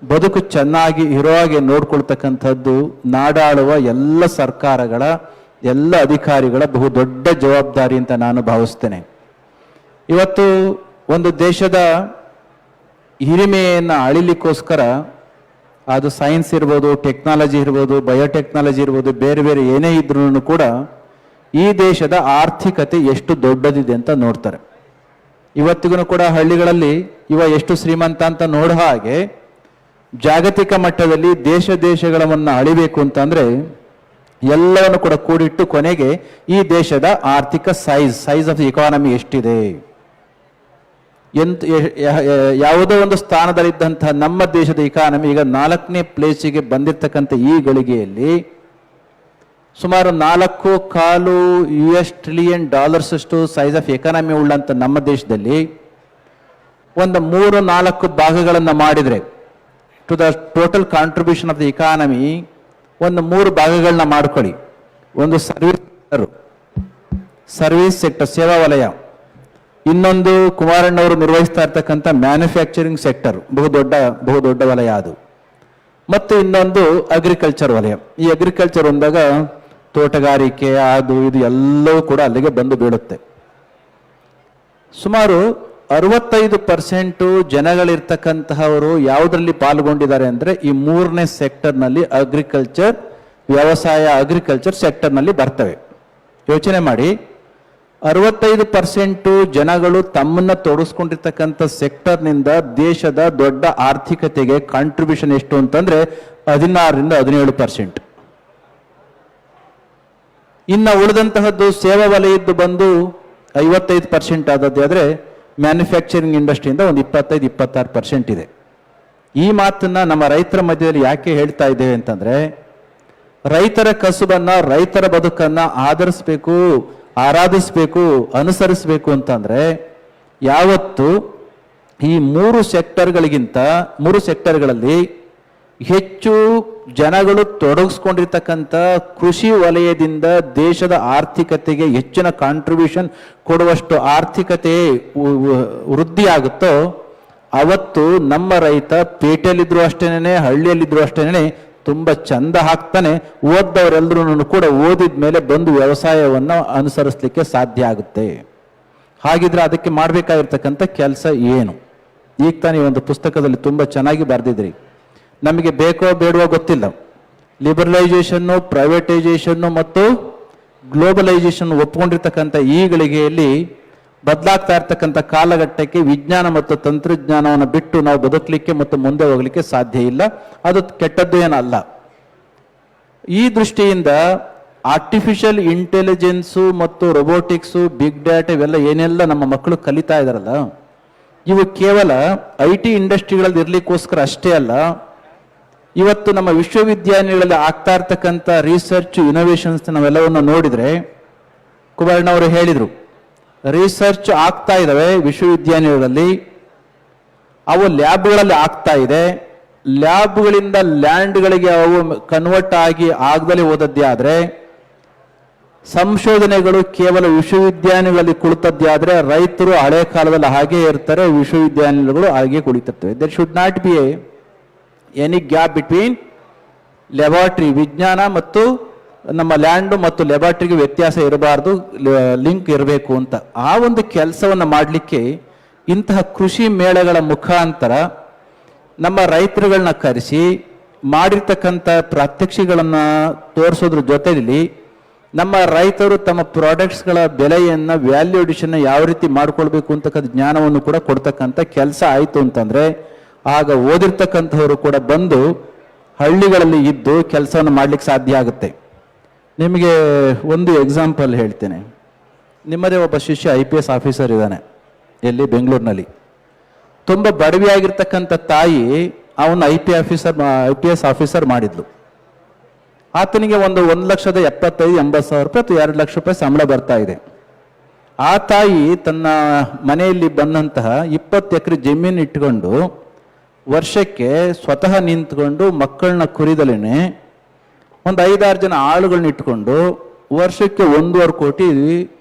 ಬದುಕು ಚೆನ್ನಾಗಿ ಇರೋ ಹಾಗೆ ನೋಡ್ಕೊಳ್ತಕ್ಕಂಥದ್ದು ನಾಡಾಳುವ ಎಲ್ಲ ಸರ್ಕಾರಗಳ, ಎಲ್ಲ ಅಧಿಕಾರಿಗಳ ಬಹು ದೊಡ್ಡ ಜವಾಬ್ದಾರಿ ಅಂತ ನಾನು ಭಾವಿಸ್ತೇನೆ. ಇವತ್ತು ಒಂದು ದೇಶದ ಹಿರಿಮೆಯನ್ನು ಅಳಿಲಿಕ್ಕೋಸ್ಕರ, ಅದು ಸೈನ್ಸ್ ಇರ್ಬೋದು, ಟೆಕ್ನಾಲಜಿ ಇರ್ಬೋದು, ಬಯೋಟೆಕ್ನಾಲಜಿ ಇರ್ಬೋದು, ಬೇರೆ ಬೇರೆ ಏನೇ ಇದ್ರೂ ಕೂಡ ಈ ದೇಶದ ಆರ್ಥಿಕತೆ ಎಷ್ಟು ದೊಡ್ಡದಿದೆ ಅಂತ ನೋಡ್ತಾರೆ. ಇವತ್ತಿಗೂ ಕೂಡ ಹಳ್ಳಿಗಳಲ್ಲಿ ಎಷ್ಟು ಶ್ರೀಮಂತ ಅಂತ ನೋಡೋ ಹಾಗೆ ಜಾಗತಿಕ ಮಟ್ಟದಲ್ಲಿ ದೇಶಗಳನ್ನು ಅಳಿಬೇಕು ಅಂತಂದ್ರೆ ಎಲ್ಲವನ್ನು ಕೂಡ ಕೂಡಿಟ್ಟು ಕೊನೆಗೆ ಈ ದೇಶದ ಆರ್ಥಿಕ ಸೈಜ್ ಆಫ್ ಇಕಾನಮಿ ಎಷ್ಟಿದೆ, ಯಾವುದೋ ಒಂದು ಸ್ಥಾನದಲ್ಲಿದ್ದಂತಹ ನಮ್ಮ ದೇಶದ ಇಕಾನಮಿ ಈಗ 4ನೇ ಪ್ಲೇಸಿಗೆ ಬಂದಿರತಕ್ಕಂಥ ಈ ಗಳಿಗೆಯಲ್ಲಿ ಸುಮಾರು $4.25 ಟ್ರಿಲಿಯನ್ ಅಷ್ಟು ಸೈಜ್ ಆಫ್ ಎಕಾನಮಿ ಉಳ್ಳಂತ ನಮ್ಮ ದೇಶದಲ್ಲಿ ಒಂದು 3-4 ಭಾಗಗಳನ್ನು ಮಾಡಿದರೆ to the total contribution of the economy ಒಂದು 3 ಭಾಗಗಳನ್ನ ಮಾಡ್ಕೊಳ್ಳಿ. ಒಂದು ಸರ್ವಿಸ್ ಸೆಕ್ಟರ್, ಸೇವಾ ವಲಯ. ಇನ್ನೊಂದು ಕುಮಾರಣ್ಣವರು ನಿರ್ವಹಿಸ್ತಾ ಇರ್ತಕ್ಕಂಥ ಮ್ಯಾನುಫ್ಯಾಕ್ಚರಿಂಗ್ ಸೆಕ್ಟರ್, ಬಹುದೊಡ್ಡ ವಲಯ ಅದು. ಮತ್ತು ಇನ್ನೊಂದು ಅಗ್ರಿಕಲ್ಚರ್ ವಲಯ. ಈ ಅಗ್ರಿಕಲ್ಚರ್ ಅಂದಾಗ ತೋಟಗಾರಿಕೆ ಅದು ಇದು ಎಲ್ಲವೂ ಕೂಡ ಅಲ್ಲಿಗೆ ಬಂದು ಬೀಳುತ್ತೆ. ಸುಮಾರು 65% ಜನಗಳಿರ್ತಕ್ಕಂತಹವರು ಯಾವುದರಲ್ಲಿ ಪಾಲ್ಗೊಂಡಿದ್ದಾರೆ ಅಂದರೆ ಈ 3ನೇ ಸೆಕ್ಟರ್ನಲ್ಲಿ ಅಗ್ರಿಕಲ್ಚರ್, ವ್ಯವಸಾಯ ಅಗ್ರಿಕಲ್ಚರ್ ಸೆಕ್ಟರ್ನಲ್ಲಿ ಬರ್ತವೆ. ಯೋಚನೆ ಮಾಡಿ, 65% ಜನಗಳು ತಮ್ಮನ್ನ ತೊಡಗಿಸ್ಕೊಂಡಿರ್ತಕ್ಕಂಥ ಸೆಕ್ಟರ್ನಿಂದ ದೇಶದ ದೊಡ್ಡ ಆರ್ಥಿಕತೆಗೆ ಕಾಂಟ್ರಿಬ್ಯೂಷನ್ ಎಷ್ಟು ಅಂತಂದ್ರೆ 16ರಿಂದ 17%. ಇನ್ನ ಉಳಿದಂತಹದ್ದು ಸೇವಾ ವಲಯದ್ದು ಬಂದು 55% ಆದದ್ದು. ಆದರೆ ಮ್ಯಾನುಫ್ಯಾಕ್ಚರಿಂಗ್ ಇಂಡಸ್ಟ್ರಿಯಿಂದ ಒಂದು 25-26% ಇದೆ. ಈ ಮಾತನ್ನ ನಮ್ಮ ರೈತರ ಮಧ್ಯದಲ್ಲಿ ಯಾಕೆ ಹೇಳ್ತಾ ಇದ್ದೇವೆ ಅಂತಂದ್ರೆ, ರೈತರ ಕಸುಬನ್ನ, ರೈತರ ಬದುಕನ್ನ ಆಧರಿಸಬೇಕು, ಆರಾಧಿಸಬೇಕು, ಅನುಸರಿಸಬೇಕು ಅಂತಂದ್ರೆ ಯಾವತ್ತು ಈ 3 ಸೆಕ್ಟರ್ಗಳಲ್ಲಿ ಹೆಚ್ಚು ಜನಗಳು ತೊಡಗಿಸ್ಕೊಂಡಿರ್ತಕ್ಕಂಥ ಕೃಷಿ ವಲಯದಿಂದ ದೇಶದ ಆರ್ಥಿಕತೆಗೆ ಹೆಚ್ಚಿನ ಕಾಂಟ್ರಿಬ್ಯೂಷನ್ ಕೊಡುವಷ್ಟು ಆರ್ಥಿಕತೆ ವೃದ್ಧಿ ಆಗುತ್ತೋ ಅವತ್ತು ನಮ್ಮ ರೈತ ಪೇಟೆಯಲ್ಲಿದ್ರು ಅಷ್ಟೇನೆ, ಹಳ್ಳಿಯಲ್ಲಿದ್ರು ಅಷ್ಟೇನೆ ತುಂಬ ಚಂದ ಹಾಕ್ತಾನೆ. ಓದ್ದವರೆಲ್ಲರೂ ಕೂಡ ಓದಿದ ಮೇಲೆ ಬಂದು ವ್ಯವಸಾಯವನ್ನು ಅನುಸರಿಸಲಿಕ್ಕೆ ಸಾಧ್ಯ ಆಗುತ್ತೆ. ಹಾಗಿದ್ರೆ ಅದಕ್ಕೆ ಮಾಡಬೇಕಾಗಿರ್ತಕ್ಕಂಥ ಕೆಲಸ ಏನು? ಈಗ ತಾನೇ ಒಂದು ಪುಸ್ತಕದಲ್ಲಿ ತುಂಬ ಚೆನ್ನಾಗಿ ಬರೆದಿದ್ರಿ. ನಮಗೆ ಬೇಕೋ ಬೇಡವೋ ಗೊತ್ತಿಲ್ಲ, ಲಿಬರಲೈಸೇಷನ್ನು, ಪ್ರೈವೇಟೈಸೇಷನ್ನು ಮತ್ತು ಗ್ಲೋಬಲೈಸೇಷನ್ ಒಪ್ಕೊಂಡಿರ್ತಕ್ಕಂಥ ಈ ಗಳಿಗೆಯಲ್ಲಿ ಬದಲಾಗ್ತಾ ಇರ್ತಕ್ಕಂಥ ಕಾಲಘಟ್ಟಕ್ಕೆ ವಿಜ್ಞಾನ ಮತ್ತು ತಂತ್ರಜ್ಞಾನವನ್ನು ಬಿಟ್ಟು ನಾವು ಬದುಕಲಿಕ್ಕೆ ಮತ್ತು ಮುಂದೆ ಹೋಗಲಿಕ್ಕೆ ಸಾಧ್ಯ ಇಲ್ಲ. ಅದು ಕೆಟ್ಟದ್ದು ಏನಲ್ಲ. ಈ ದೃಷ್ಟಿಯಿಂದ ಆರ್ಟಿಫಿಷಿಯಲ್ ಇಂಟೆಲಿಜೆನ್ಸು ಮತ್ತು ರೊಬೋಟಿಕ್ಸು, ಬಿಗ್ ಡಾಟಾ ಇವೆಲ್ಲ ಏನೆಲ್ಲ ನಮ್ಮ ಮಕ್ಕಳು ಕಲಿತಾ ಇದಾರಲ್ಲ, ಇವು ಕೇವಲ IT ಇಂಡಸ್ಟ್ರಿಗಳಲ್ಲಿ ಇರ್ಲಿಕ್ಕೋಸ್ಕರ ಅಷ್ಟೇ ಅಲ್ಲ. ಇವತ್ತು ನಮ್ಮ ವಿಶ್ವವಿದ್ಯಾನಿಲಯಗಳಲ್ಲಿ ಆಗ್ತಾ ಇರ್ತಕ್ಕಂಥ ರಿಸರ್ಚ್ ಇನೋವೇಷನ್ಸ್ ನಾವೆಲ್ಲವನ್ನು ನೋಡಿದ್ರೆ, ಕುಮಾರಣ್ಣವರು ಹೇಳಿದರು, ರಿಸರ್ಚ್ ಆಗ್ತಾ ಇದ್ದಾವೆ ವಿಶ್ವವಿದ್ಯಾನಿಲಯಗಳಲ್ಲಿ, ಅವು ಲ್ಯಾಬ್ಗಳಲ್ಲಿ ಆಗ್ತಾ ಇದೆ. ಲ್ಯಾಬ್ಗಳಿಂದ ಲ್ಯಾಂಡ್ಗಳಿಗೆ ಅವು ಕನ್ವರ್ಟ್ ಆಗಿ ಆಗದಲ್ಲೇ ಹೋದದ್ದೇ ಆದರೆ, ಸಂಶೋಧನೆಗಳು ಕೇವಲ ವಿಶ್ವವಿದ್ಯಾನಿಲಯಗಳಲ್ಲಿ ಕುಳಿತದ್ದೇ ಆದರೆ ರೈತರು ಹಳೆ ಕಾಲದಲ್ಲಿ ಹಾಗೇ ಇರ್ತಾರೆ, ವಿಶ್ವವಿದ್ಯಾನಿಲಯಗಳು ಹಾಗೆ ಕುಳಿತಿರ್ತವೆ. There should not be any gap between laboratory, ವಿಜ್ಞಾನ ಮತ್ತು ನಮ್ಮ ಲ್ಯಾಂಡು ಮತ್ತು ಲ್ಯಾಬಾರ್ಟರಿಗೆ ವ್ಯತ್ಯಾಸ ಇರಬಾರ್ದು, ಲಿಂಕ್ ಇರಬೇಕು ಅಂತ. ಆ ಒಂದು ಕೆಲಸವನ್ನು ಮಾಡಲಿಕ್ಕೆ ಇಂತಹ ಕೃಷಿ ಮೇಳಗಳ ಮುಖಾಂತರ ನಮ್ಮ ರೈತರುಗಳನ್ನ ಕರೆಸಿ ಮಾಡಿರ್ತಕ್ಕಂಥ ಪ್ರಾತ್ಯಕ್ಷಿಗಳನ್ನು ತೋರಿಸೋದ್ರ ಜೊತೆಯಲ್ಲಿ ನಮ್ಮ ರೈತರು ತಮ್ಮ ಪ್ರಾಡಕ್ಟ್ಸ್ಗಳ ಬೆಲೆಯನ್ನು, ವ್ಯಾಲ್ಯೂ ಅಡಿಷನ್ ಯಾವ ರೀತಿ ಮಾಡ್ಕೊಳ್ಬೇಕು ಅಂತಕ್ಕಂಥ ಜ್ಞಾನವನ್ನು ಕೂಡ ಕೊಡ್ತಕ್ಕಂಥ ಕೆಲಸ ಆಯಿತು ಅಂತಂದರೆ ಆಗ ಓದಿರ್ತಕ್ಕಂಥವರು ಕೂಡ ಬಂದು ಹಳ್ಳಿಗಳಲ್ಲಿ ಇದ್ದು ಕೆಲಸವನ್ನು ಮಾಡಲಿಕ್ಕೆ ಸಾಧ್ಯ ಆಗುತ್ತೆ. ನಿಮಗೆ ಒಂದು ಎಕ್ಸಾಂಪಲ್ ಹೇಳ್ತೇನೆ. ನಿಮ್ಮದೇ ಒಬ್ಬ ಶಿಷ್ಯ IPS ಆಫೀಸರ್ ಇದ್ದಾನೆ, ಎಲ್ಲಿ ಬೆಂಗಳೂರಿನಲ್ಲಿ. ತುಂಬ ಬಡವಿಯಾಗಿರ್ತಕ್ಕಂಥ ತಾಯಿ ಅವನು IPS ಆಫೀಸರ್ ಮಾಡಿದ್ಲು. ಆತನಿಗೆ ಒಂದು 1,75,80,000 ರೂಪಾಯಿ ಅಥವಾ 2 ಲಕ್ಷ ರೂಪಾಯಿ ಸಂಬಳ ಬರ್ತಾ ಇದೆ. ಆ ತಾಯಿ ತನ್ನ ಮನೆಯಲ್ಲಿ ಬಂದಂತಹ 20 ಎಕರೆ ಜಮೀನು ಇಟ್ಕೊಂಡು ವರ್ಷಕ್ಕೆ ಸ್ವತಃ ನಿಂತ್ಕೊಂಡು ಮಕ್ಕಳನ್ನ ಕುರಿದಲೇನೆ ಒಂದು 5-6 ಜನ ಆಳುಗಳನ್ನ ಇಟ್ಕೊಂಡು ವರ್ಷಕ್ಕೆ 1.5 ಕೋಟಿ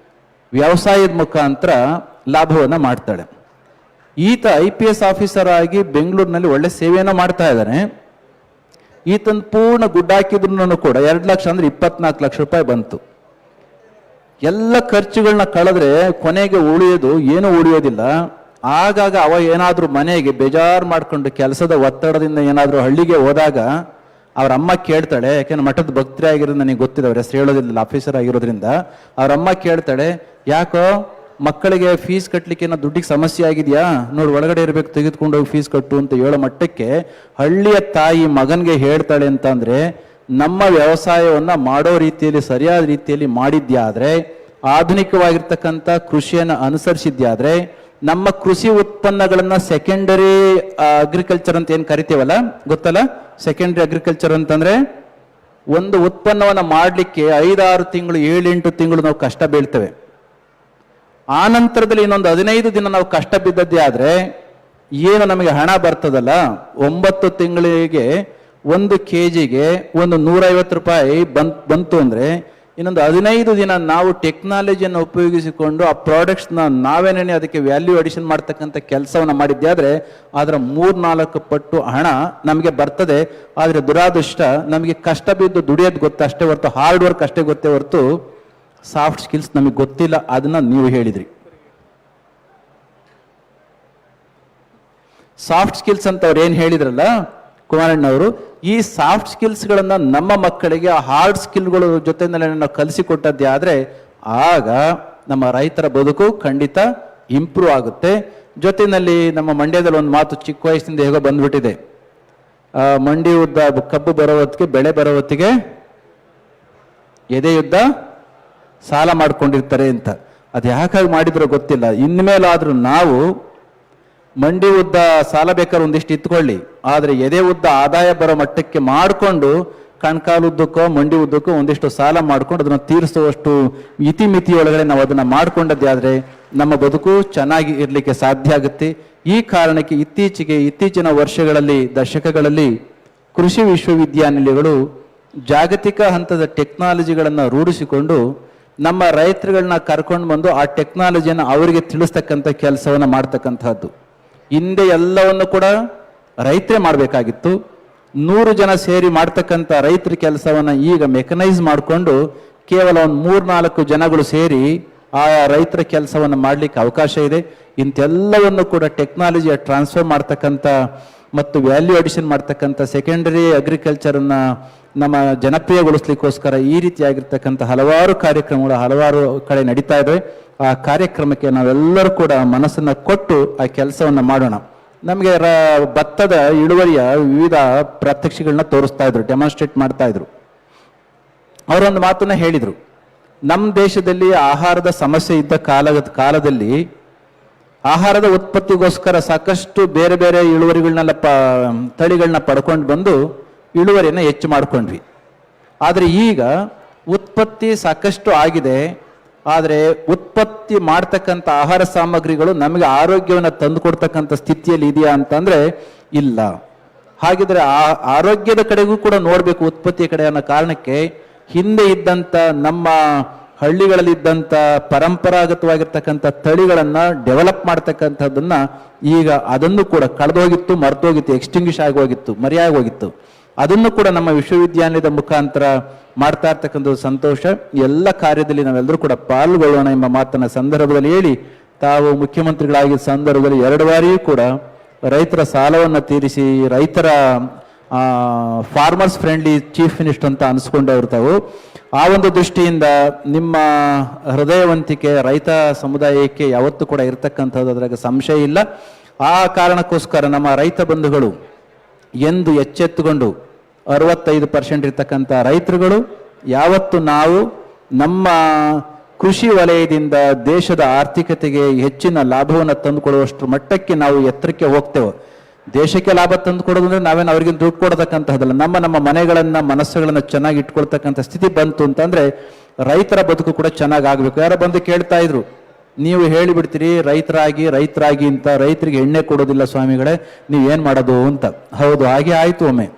ವ್ಯವಸಾಯದ ಮುಖಾಂತರ ಲಾಭವನ್ನು ಮಾಡ್ತಾಳೆ. ಈತ IPS ಆಫೀಸರ್ ಆಗಿ ಬೆಂಗಳೂರಿನಲ್ಲಿ ಒಳ್ಳೆ ಸೇವೆಯನ್ನು ಮಾಡ್ತಾ ಇದ್ದಾನೆ. ಈತನ ಪೂರ್ಣ ಗುಡ್ಡ ಹಾಕಿದ್ರು ಕೂಡ 2 ಲಕ್ಷ ಅಂದ್ರೆ 24 ಲಕ್ಷ ರೂಪಾಯಿ ಬಂತು. ಎಲ್ಲ ಖರ್ಚುಗಳನ್ನ ಕಳೆದ್ರೆ ಕೊನೆಗೆ ಉಳಿಯೋದು ಏನೂ ಉಳಿಯೋದಿಲ್ಲ. ಆಗಾಗ ಅವ ಏನಾದರೂ ಮನೆಗೆ ಬೇಜಾರು ಮಾಡ್ಕೊಂಡು ಕೆಲಸದ ಒತ್ತಡದಿಂದ ಏನಾದರೂ ಹಳ್ಳಿಗೆ ಹೋದಾಗ ಅವ್ರ ಅಮ್ಮ ಕೇಳ್ತಾಳೆ, ಯಾಕೆಂದ್ರೆ ಮಠದ ಭಕ್ತರೇ ಆಗಿರೋದು ನನಗೆ ಗೊತ್ತಿದೆ, ಅವ್ರ ಹೆಸರು ಹೇಳೋದಿಲ್ಲ, ಆಫೀಸರ್ ಆಗಿರೋದ್ರಿಂದ. ಅವ್ರ ಅಮ್ಮ ಕೇಳ್ತಾಳೆ, ಯಾಕೋ ಮಕ್ಕಳಿಗೆ ಫೀಸ್ ಕಟ್ಟಲಿಕ್ಕೆ ಏನೋ ದುಡ್ಡಿಗೆ ಸಮಸ್ಯೆ ಆಗಿದೆಯಾ, ನೋಡಿ ಒಳಗಡೆ ಇರಬೇಕು, ತೆಗೆದುಕೊಂಡು ಹೋಗಿ ಫೀಸ್ ಕಟ್ಟು ಅಂತ ಹೇಳೋ ಮಟ್ಟಕ್ಕೆ ಹಳ್ಳಿಯ ತಾಯಿ ಮಗನಿಗೆ ಹೇಳ್ತಾಳೆ ಅಂತಂದ್ರೆ, ನಮ್ಮ ವ್ಯವಸಾಯವನ್ನು ಮಾಡೋ ರೀತಿಯಲ್ಲಿ ಸರಿಯಾದ ರೀತಿಯಲ್ಲಿ ಮಾಡಿದ್ಯಾದ್ರೆ, ಆಧುನಿಕವಾಗಿರ್ತಕ್ಕಂಥ ಕೃಷಿಯನ್ನು ಅನುಸರಿಸಿದ್ಯಾದ್ರೆ, ನಮ್ಮ ಕೃಷಿ ಉತ್ಪನ್ನಗಳನ್ನ ಸೆಕೆಂಡರಿ ಅಗ್ರಿಕಲ್ಚರ್ ಅಂತ ಏನು ಕರಿತೀವಲ್ಲ, ಗೊತ್ತಲ್ಲ ಸೆಕೆಂಡರಿ ಅಗ್ರಿಕಲ್ಚರ್ ಅಂತಂದ್ರೆ, ಒಂದು ಉತ್ಪನ್ನವನ್ನು ಮಾಡಲಿಕ್ಕೆ 5-6 ತಿಂಗಳು 7-8 ತಿಂಗಳು ನಾವು ಕಷ್ಟ ಬೀಳ್ತೇವೆ. ಆ ನಂತರದಲ್ಲಿ ಇನ್ನೊಂದು 15 ದಿನ ನಾವು ಕಷ್ಟ ಬಿದ್ದದ್ದೇ ಆದರೆ ಏನು ನಮಗೆ ಹಣ ಬರ್ತದಲ್ಲ, 9 ತಿಂಗಳಿಗೆ ಒಂದು ಕೆಜಿಗೆ ಒಂದು 150 ರೂಪಾಯಿ ಬಂತು ಅಂದರೆ ಇನ್ನೊಂದು 15 ದಿನ ನಾವು ಟೆಕ್ನಾಲಜಿಯನ್ನು ಉಪಯೋಗಿಸಿಕೊಂಡು ಆ ಪ್ರಾಡಕ್ಟ್ಸ್ನ ನಾವೇನೇ ಅದಕ್ಕೆ ವ್ಯಾಲ್ಯೂ ಅಡಿಷನ್ ಮಾಡ್ತಕ್ಕಂಥ ಕೆಲಸವನ್ನು ಮಾಡಿದ್ದೆ ಆದರೆ ಅದರ 3-4 ಪಟ್ಟು ಹಣ ನಮಗೆ ಬರ್ತದೆ. ಆದರೆ ದುರಾದೃಷ್ಟ ನಮಗೆ ಕಷ್ಟ ಬಿದ್ದು ದುಡಿಯೋದು ಗೊತ್ತು ಅಷ್ಟೇ ಹೊರತು, ಹಾರ್ಡ್ ವರ್ಕ್ ಅಷ್ಟೇ ಗೊತ್ತೇ ಹೊರತು ಸಾಫ್ಟ್ ಸ್ಕಿಲ್ಸ್ ನಮಗೆ ಗೊತ್ತಿಲ್ಲ. ಅದನ್ನ ನೀವು ಹೇಳಿದ್ರಿ. ಸಾಫ್ಟ್ ಸ್ಕಿಲ್ಸ್ ಅಂತ ಅವ್ರು ಏನು ಹೇಳಿದ್ರಲ್ಲ ಕುಮಾರಣ್ಣವರು, ಈ ಸಾಫ್ಟ್ ಸ್ಕಿಲ್ಸ್ಗಳನ್ನು ನಮ್ಮ ಮಕ್ಕಳಿಗೆ ಆ ಹಾರ್ಡ್ ಸ್ಕಿಲ್ಗಳು ಜೊತೆಯಲ್ಲಿ ನಾವು ಕಲಿಸಿಕೊಟ್ಟದ್ದೇ ಆದರೆ ಆಗ ನಮ್ಮ ರೈತರ ಬದುಕು ಖಂಡಿತ ಇಂಪ್ರೂವ್ ಆಗುತ್ತೆ. ಜೊತೆಯಲ್ಲಿ ನಮ್ಮ ಮಂಡ್ಯದಲ್ಲಿ ಒಂದು ಮಾತು ಚಿಕ್ಕ ವಯಸ್ಸಿನಿಂದ ಹೇಗೋ ಬಂದ್ಬಿಟ್ಟಿದೆ, ಮಂಡಿ ಉದ್ದ ಕಬ್ಬು ಬರೋ ಹೊತ್ತಿಗೆ, ಬೆಳೆ ಬರೋ ಹೊತ್ತಿಗೆ ಎದೆ ಯುದ್ಧ ಸಾಲ ಮಾಡ್ಕೊಂಡಿರ್ತಾರೆ ಅಂತ. ಅದು ಯಾಕಾಗಿ ಮಾಡಿದ್ರೋ ಗೊತ್ತಿಲ್ಲ. ಇನ್ಮೇಲಾದ್ರೂ ನಾವು ಮಂಡಿ ಉದ್ದ ಸಾಲ ಬೇಕಾದ್ರೆ ಒಂದಿಷ್ಟು ಇತ್ಕೊಳ್ಳಿ, ಆದರೆ ಎದೆ ಉದ್ದ ಆದಾಯ ಬರೋ ಮಟ್ಟಕ್ಕೆ ಮಾಡಿಕೊಂಡು ಕಣ್ಕಾಲು ಉದ್ದಕ್ಕೋ ಮಂಡಿ ಉದ್ದಕ್ಕೋ ಒಂದಿಷ್ಟು ಸಾಲ ಮಾಡ್ಕೊಂಡು ಅದನ್ನು ತೀರಿಸುವಷ್ಟು ಇತಿಮಿತಿ ಒಳಗಡೆ ನಾವು ಅದನ್ನು ಮಾಡ್ಕೊಂಡದ್ದೇ ಆದರೆ ನಮ್ಮ ಬದುಕು ಚೆನ್ನಾಗಿ ಇರಲಿಕ್ಕೆ ಸಾಧ್ಯ ಆಗುತ್ತೆ. ಈ ಕಾರಣಕ್ಕೆ ಇತ್ತೀಚಿನ ವರ್ಷಗಳಲ್ಲಿ, ದಶಕಗಳಲ್ಲಿ ಕೃಷಿ ವಿಶ್ವವಿದ್ಯಾನಿಲಯಗಳು ಜಾಗತಿಕ ಹಂತದ ಟೆಕ್ನಾಲಜಿಗಳನ್ನು ರೂಢಿಸಿಕೊಂಡು ನಮ್ಮ ರೈತರುಗಳನ್ನ ಕರ್ಕೊಂಡು ಬಂದು ಆ ಟೆಕ್ನಾಲಜಿಯನ್ನು ಅವರಿಗೆ ತಿಳಿಸ್ತಕ್ಕಂಥ ಕೆಲಸವನ್ನು ಮಾಡ್ತಕ್ಕಂಥದ್ದು. ಹಿಂದೆ ಎಲ್ಲವನ್ನು ಕೂಡ ರೈತರೇ ಮಾಡಬೇಕಾಗಿತ್ತು. 100 ಜನ ಸೇರಿ ಮಾಡ್ತಕ್ಕಂಥ ರೈತರ ಕೆಲಸವನ್ನು ಈಗ ಮೆಕನೈಸ್ ಮಾಡಿಕೊಂಡು ಕೇವಲ ಒಂದು 3-4 ಜನಗಳು ಸೇರಿ ಆ ರೈತರ ಕೆಲಸವನ್ನು ಮಾಡಲಿಕ್ಕೆ ಅವಕಾಶ ಇದೆ. ಇಂಥೆಲ್ಲವನ್ನು ಕೂಡ ಟೆಕ್ನಾಲಜಿಯ ಟ್ರಾನ್ಸ್ಫರ್ ಮಾಡ್ತಕ್ಕಂಥ ಮತ್ತು ವ್ಯಾಲ್ಯೂ ಅಡಿಷನ್ ಮಾಡ್ತಕ್ಕಂಥ ಸೆಕೆಂಡರಿ ಅಗ್ರಿಕಲ್ಚರನ್ನು ನಮ್ಮ ಜನಪ್ರಿಯಗೊಳಿಸ್ಲಿಕ್ಕೋಸ್ಕರ ಈ ರೀತಿಯಾಗಿರ್ತಕ್ಕಂಥ ಹಲವಾರು ಕಾರ್ಯಕ್ರಮಗಳು ಹಲವಾರು ಕಡೆ ನಡೀತಾ ಇವೆ. ಆ ಕಾರ್ಯಕ್ರಮಕ್ಕೆ ನಾವೆಲ್ಲರೂ ಕೂಡ ಮನಸ್ಸನ್ನು ಕೊಟ್ಟು ಆ ಕೆಲಸವನ್ನು ಮಾಡೋಣ. ನಮಗೆ ಭತ್ತದ ಇಳುವರಿಯ ವಿವಿಧ ಪ್ರಾತ್ಯಕ್ಷಿಗಳನ್ನ ತೋರಿಸ್ತಾ ಇದ್ರು, ಡೆಮಾನ್ಸ್ಟ್ರೇಟ್ ಮಾಡ್ತಾ ಇದ್ರು. ಅವರೊಂದು ಮಾತನ್ನ ಹೇಳಿದರು, ನಮ್ಮ ದೇಶದಲ್ಲಿ ಆಹಾರದ ಸಮಸ್ಯೆ ಇದ್ದ ಕಾಲದಲ್ಲಿ ಆಹಾರದ ಉತ್ಪತ್ತಿಗೋಸ್ಕರ ಸಾಕಷ್ಟು ಬೇರೆ ಬೇರೆ ಇಳುವರಿಗಳನ್ನೆಲ್ಲ ತಳಿಗಳನ್ನ ಪಡ್ಕೊಂಡು ಬಂದು ಇಳುವರಿಯನ್ನು ಹೆಚ್ಚು ಮಾಡ್ಕೊಂಡ್ವಿ. ಆದರೆ ಈಗ ಉತ್ಪತ್ತಿ ಸಾಕಷ್ಟು ಆಗಿದೆ, ಆದರೆ ಉತ್ಪತ್ತಿ ಮಾಡ್ತಕ್ಕಂಥ ಆಹಾರ ಸಾಮಗ್ರಿಗಳು ನಮಗೆ ಆರೋಗ್ಯವನ್ನು ತಂದುಕೊಡ್ತಕ್ಕಂಥ ಸ್ಥಿತಿಯಲ್ಲಿ ಇದೆಯಾ ಅಂತಂದ್ರೆ ಇಲ್ಲ. ಹಾಗಿದ್ರೆ ಆ ಆರೋಗ್ಯದ ಕಡೆಗೂ ಕೂಡ ನೋಡಬೇಕು ಉತ್ಪತ್ತಿಯ ಕಡೆ ಅನ್ನೋ ಕಾರಣಕ್ಕೆ ಹಿಂದೆ ಇದ್ದಂಥ ನಮ್ಮ ಹಳ್ಳಿಗಳಲ್ಲಿದ್ದಂಥ ಪರಂಪರಾಗತವಾಗಿರ್ತಕ್ಕಂಥ ತಳಿಗಳನ್ನು ಡೆವಲಪ್ ಮಾಡ್ತಕ್ಕಂಥದ್ದನ್ನ ಈಗ ಅದನ್ನು ಕೂಡ ಕಳೆದೋಗಿತ್ತು, ಮರ್ತೋಗಿತ್ತು, ಎಕ್ಸ್ಟಿಂಗ್ವಿಷ್ ಆಗೋಗಿತ್ತು, ಮರೆಯಾಗೋಗಿತ್ತು. ಅದನ್ನು ಕೂಡ ನಮ್ಮ ವಿಶ್ವವಿದ್ಯಾನಿಲಯದ ಮುಖಾಂತರ ಮಾಡ್ತಾ ಇರ್ತಕ್ಕಂಥ ಸಂತೋಷ. ಎಲ್ಲ ಕಾರ್ಯದಲ್ಲಿ ನಾವೆಲ್ಲರೂ ಕೂಡ ಪಾಲ್ಗೊಳ್ಳೋಣ ಎಂಬ ಮಾತನ್ನ ಸಂದರ್ಭದಲ್ಲಿ ಹೇಳಿ, ತಾವು ಮುಖ್ಯಮಂತ್ರಿಗಳಾಗಿದ್ದ ಸಂದರ್ಭದಲ್ಲಿ 2 ಬಾರಿಯೂ ಕೂಡ ರೈತರ ಸಾಲವನ್ನು ತೀರಿಸಿ ರೈತರ ಫಾರ್ಮರ್ಸ್ ಫ್ರೆಂಡ್ಲಿ ಚೀಫ್ ಮಿನಿಸ್ಟರ್ ಅಂತ ಅನಿಸ್ಕೊಂಡವ್ರು ತಾವು. ಆ ಒಂದು ದೃಷ್ಟಿಯಿಂದ ನಿಮ್ಮ ಹೃದಯವಂತಿಕೆ ರೈತ ಸಮುದಾಯಕ್ಕೆ ಯಾವತ್ತೂ ಕೂಡ ಇರತಕ್ಕಂಥದ್ದು, ಅದ್ರಾಗ ಸಂಶಯ ಇಲ್ಲ. ಆ ಕಾರಣಕ್ಕೋಸ್ಕರ ನಮ್ಮ ರೈತ ಬಂಧುಗಳು ಎಂದು ಎಚ್ಚೆತ್ತುಕೊಂಡು 65% ಇರ್ತಕ್ಕಂಥ ರೈತರುಗಳು ಯಾವತ್ತು ನಾವು ನಮ್ಮ ಕೃಷಿ ವಲಯದಿಂದ ದೇಶದ ಆರ್ಥಿಕತೆಗೆ ಹೆಚ್ಚಿನ ಲಾಭವನ್ನು ತಂದುಕೊಡುವಷ್ಟು ಮಟ್ಟಕ್ಕೆ ನಾವು ಎತ್ತರಕ್ಕೆ ಹೋಗ್ತೇವೆ. ದೇಶಕ್ಕೆ ಲಾಭ ತಂದು ಕೊಡೋದಂದ್ರೆ ನಾವೇನು ಅವ್ರಿಗೆ ದುಡ್ಡು ಕೊಡತಕ್ಕಂತಹದ್ದಲ್ಲ, ನಮ್ಮ ಮನೆಗಳನ್ನ ಮನಸ್ಸುಗಳನ್ನ ಚೆನ್ನಾಗಿ ಇಟ್ಕೊಳ್ತಕ್ಕಂಥ ಸ್ಥಿತಿ ಬಂತು ಅಂತಂದ್ರೆ ರೈತರ ಬದುಕು ಕೂಡ ಚೆನ್ನಾಗಿ ಆಗ್ಬೇಕು. ಯಾರೋ ಬಂದು ಕೇಳ್ತಾ ಇದ್ರು, ನೀವು ಹೇಳಿಬಿಡ್ತೀರಿ ರೈತರಾಗಿ ಅಂತ, ರೈತರಿಗೆ ಎಣ್ಣೆ ಕೊಡೋದಿಲ್ಲ ಸ್ವಾಮಿಗಳೇ, ನೀವೇನ್ ಮಾಡೋದು ಅಂತ. ಹೌದು, ಹಾಗೆ ಆಯ್ತು. ಒಮ್ಮೆ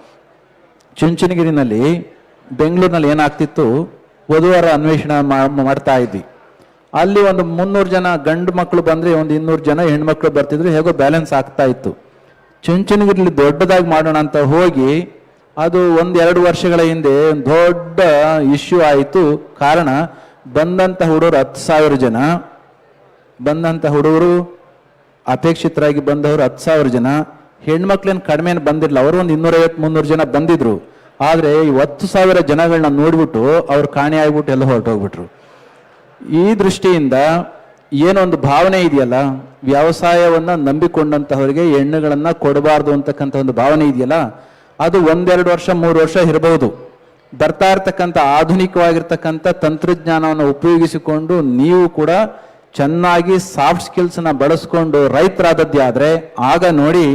ಚುಂಚನಗಿರಿನಲ್ಲಿ, ಬೆಂಗಳೂರಿನಲ್ಲಿ ಏನಾಗ್ತಿತ್ತು, ವಧುವರ ಅನ್ವೇಷಣೆ ಮಾಡ್ತಾ ಇದ್ವಿ. ಅಲ್ಲಿ ಒಂದು 300 ಜನ ಗಂಡು ಮಕ್ಕಳು ಬಂದ್ರೆ ಒಂದು 200 ಜನ ಹೆಣ್ಮಕ್ಳು ಬರ್ತಿದ್ರು, ಹೇಗೋ ಬ್ಯಾಲೆನ್ಸ್ ಆಗ್ತಾ ಇತ್ತು. ಚುಂಚನಗಿರಿಲಿ ದೊಡ್ಡದಾಗಿ ಮಾಡೋಣ ಅಂತ ಹೋಗಿ ಅದು 1-2 ವರ್ಷಗಳ ಹಿಂದೆ ದೊಡ್ಡ ಇಶ್ಯೂ ಆಯಿತು. ಕಾರಣ, ಬಂದಂತ ಹುಡುಗರು 10,000 ಜನ, ಬಂದಂತ ಹುಡುಗರು ಅಪೇಕ್ಷಿತರಾಗಿ ಬಂದವರು 10,000 ಜನ, ಹೆಣ್ಮಕ್ಳೇನು ಕಡಿಮೆ ಬಂದಿರಲಿಲ್ಲ, ಅವರು ಒಂದು 250-300 ಜನ ಬಂದಿದ್ರು. ಆದರೆ ಈ 10,000 ಜನಗಳನ್ನ ನೋಡ್ಬಿಟ್ಟು ಅವ್ರು ಕಾಣೆ ಆಗ್ಬಿಟ್ಟು ಎಲ್ಲ ಹೊರಟೋಗ್ಬಿಟ್ರು. ಈ ದೃಷ್ಟಿಯಿಂದ ಏನೊಂದು ಭಾವನೆ ಇದೆಯಲ್ಲ, ವ್ಯವಸಾಯವನ್ನ ನಂಬಿಕೊಂಡಂತಹವರಿಗೆ ಹೆಣ್ಣುಗಳನ್ನ ಕೊಡಬಾರ್ದು ಅಂತಕ್ಕಂಥ ಒಂದು ಭಾವನೆ ಇದೆಯಲ್ಲ, ಅದು 1-2 ವರ್ಷ 3 ವರ್ಷ ಇರಬಹುದು. ಬರ್ತಾ ಇರ್ತಕ್ಕಂಥ ಆಧುನಿಕವಾಗಿರ್ತಕ್ಕಂಥ ತಂತ್ರಜ್ಞಾನವನ್ನು ಉಪಯೋಗಿಸಿಕೊಂಡು ನೀವು ಕೂಡ ಚೆನ್ನಾಗಿ ಸಾಫ್ಟ್ ಸ್ಕಿಲ್ಸ್ನ ಬಳಸ್ಕೊಂಡು ರೈತರಾದದ್ದೇ ಆದರೆ ಆಗ ನೋಡಿ,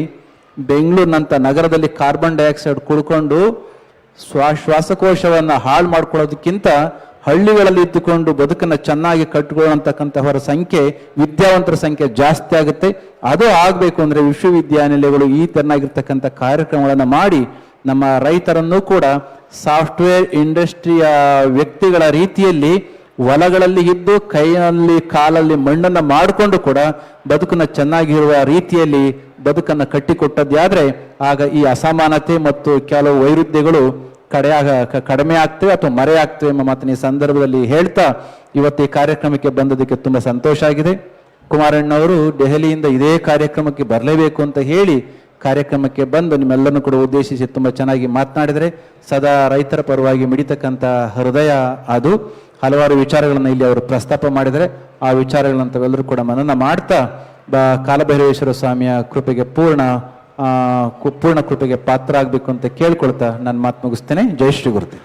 ಬೆಂಗಳೂರಿನಂಥ ನಗರದಲ್ಲಿ ಕಾರ್ಬನ್ ಡೈಆಕ್ಸೈಡ್ ಕುಡ್ಕೊಂಡು ಶ್ವಾಸಕೋಶವನ್ನು ಹಾಳು ಮಾಡ್ಕೊಳ್ಳೋದಕ್ಕಿಂತ ಹಳ್ಳಿಗಳಲ್ಲಿ ಇದ್ದುಕೊಂಡು ಬದುಕನ್ನು ಚೆನ್ನಾಗಿ ಕಟ್ಟಿಕೊಳ್ಳುವಂತಕ್ಕಂಥವರ ಸಂಖ್ಯೆ, ವಿದ್ಯಾವಂತರ ಸಂಖ್ಯೆ ಜಾಸ್ತಿ ಆಗುತ್ತೆ. ಅದು ಆಗಬೇಕು ಅಂದರೆ ವಿಶ್ವವಿದ್ಯಾನಿಲಯಗಳು ಈ ತೆರನಾಗಿರ್ತಕ್ಕಂಥ ಕಾರ್ಯಕ್ರಮಗಳನ್ನು ಮಾಡಿ ನಮ್ಮ ರೈತರನ್ನು ಕೂಡ ಸಾಫ್ಟ್ವೇರ್ ಇಂಡಸ್ಟ್ರಿಯ ವ್ಯಕ್ತಿಗಳ ರೀತಿಯಲ್ಲಿ ಹೊಲಗಳಲ್ಲಿ ಇದ್ದು ಕೈಯಲ್ಲಿ ಕಾಲಲ್ಲಿ ಮಣ್ಣನ್ನು ಮಾಡಿಕೊಂಡು ಕೂಡ ಬದುಕನ್ನು ಚೆನ್ನಾಗಿರುವ ರೀತಿಯಲ್ಲಿ ಬದುಕನ್ನು ಕಟ್ಟಿಕೊಟ್ಟದ್ದಾದ್ರೆ ಆಗ ಈ ಅಸಮಾನತೆ ಮತ್ತು ಕೆಲವು ವೈರುಧ್ಯಗಳು ಕಡಿಮೆ ಆಗ್ತವೆ ಅಥವಾ ಮರೆ ಆಗ್ತವೆ ಎಂಬ ಮಾತನ್ನ ಈ ಸಂದರ್ಭದಲ್ಲಿ ಹೇಳ್ತಾ ಇವತ್ತು ಈ ಕಾರ್ಯಕ್ರಮಕ್ಕೆ ಬಂದದಕ್ಕೆ ತುಂಬಾ ಸಂತೋಷ ಆಗಿದೆ. ಕುಮಾರಣ್ಣವರು ದೆಹಲಿಯಿಂದ ಇದೇ ಕಾರ್ಯಕ್ರಮಕ್ಕೆ ಬರಲೇಬೇಕು ಅಂತ ಹೇಳಿ ಕಾರ್ಯಕ್ರಮಕ್ಕೆ ಬಂದು ನಿಮ್ಮೆಲ್ಲರನ್ನು ಕೂಡ ಉದ್ದೇಶಿಸಿ ತುಂಬಾ ಚೆನ್ನಾಗಿ ಮಾತನಾಡಿದರೆ ಸದಾ ರೈತರ ಪರವಾಗಿ ಮಿಡಿತಕ್ಕಂಥ ಹೃದಯ ಅದು. ಹಲವಾರು ವಿಚಾರಗಳನ್ನು ಇಲ್ಲಿ ಅವರು ಪ್ರಸ್ತಾಪ ಮಾಡಿದರೆ ಆ ವಿಚಾರಗಳನ್ನು ತಾವೆಲ್ಲರೂ ಕೂಡ ಮನನ ಮಾಡ್ತಾ ಕಾಲಭೈರವೇಶ್ವರ ಸ್ವಾಮಿಯ ಕೃಪೆಗೆ ಪೂರ್ಣ ಕೃಪೆಗೆ ಪಾತ್ರ ಆಗಬೇಕು ಅಂತ ಕೇಳ್ಕೊಳ್ತಾ ನನ್ನ ಮಾತು ಮುಗಿಸ್ತೇನೆ. ಜೈ ಶ್ರೀ ಗುರುದೇವ್.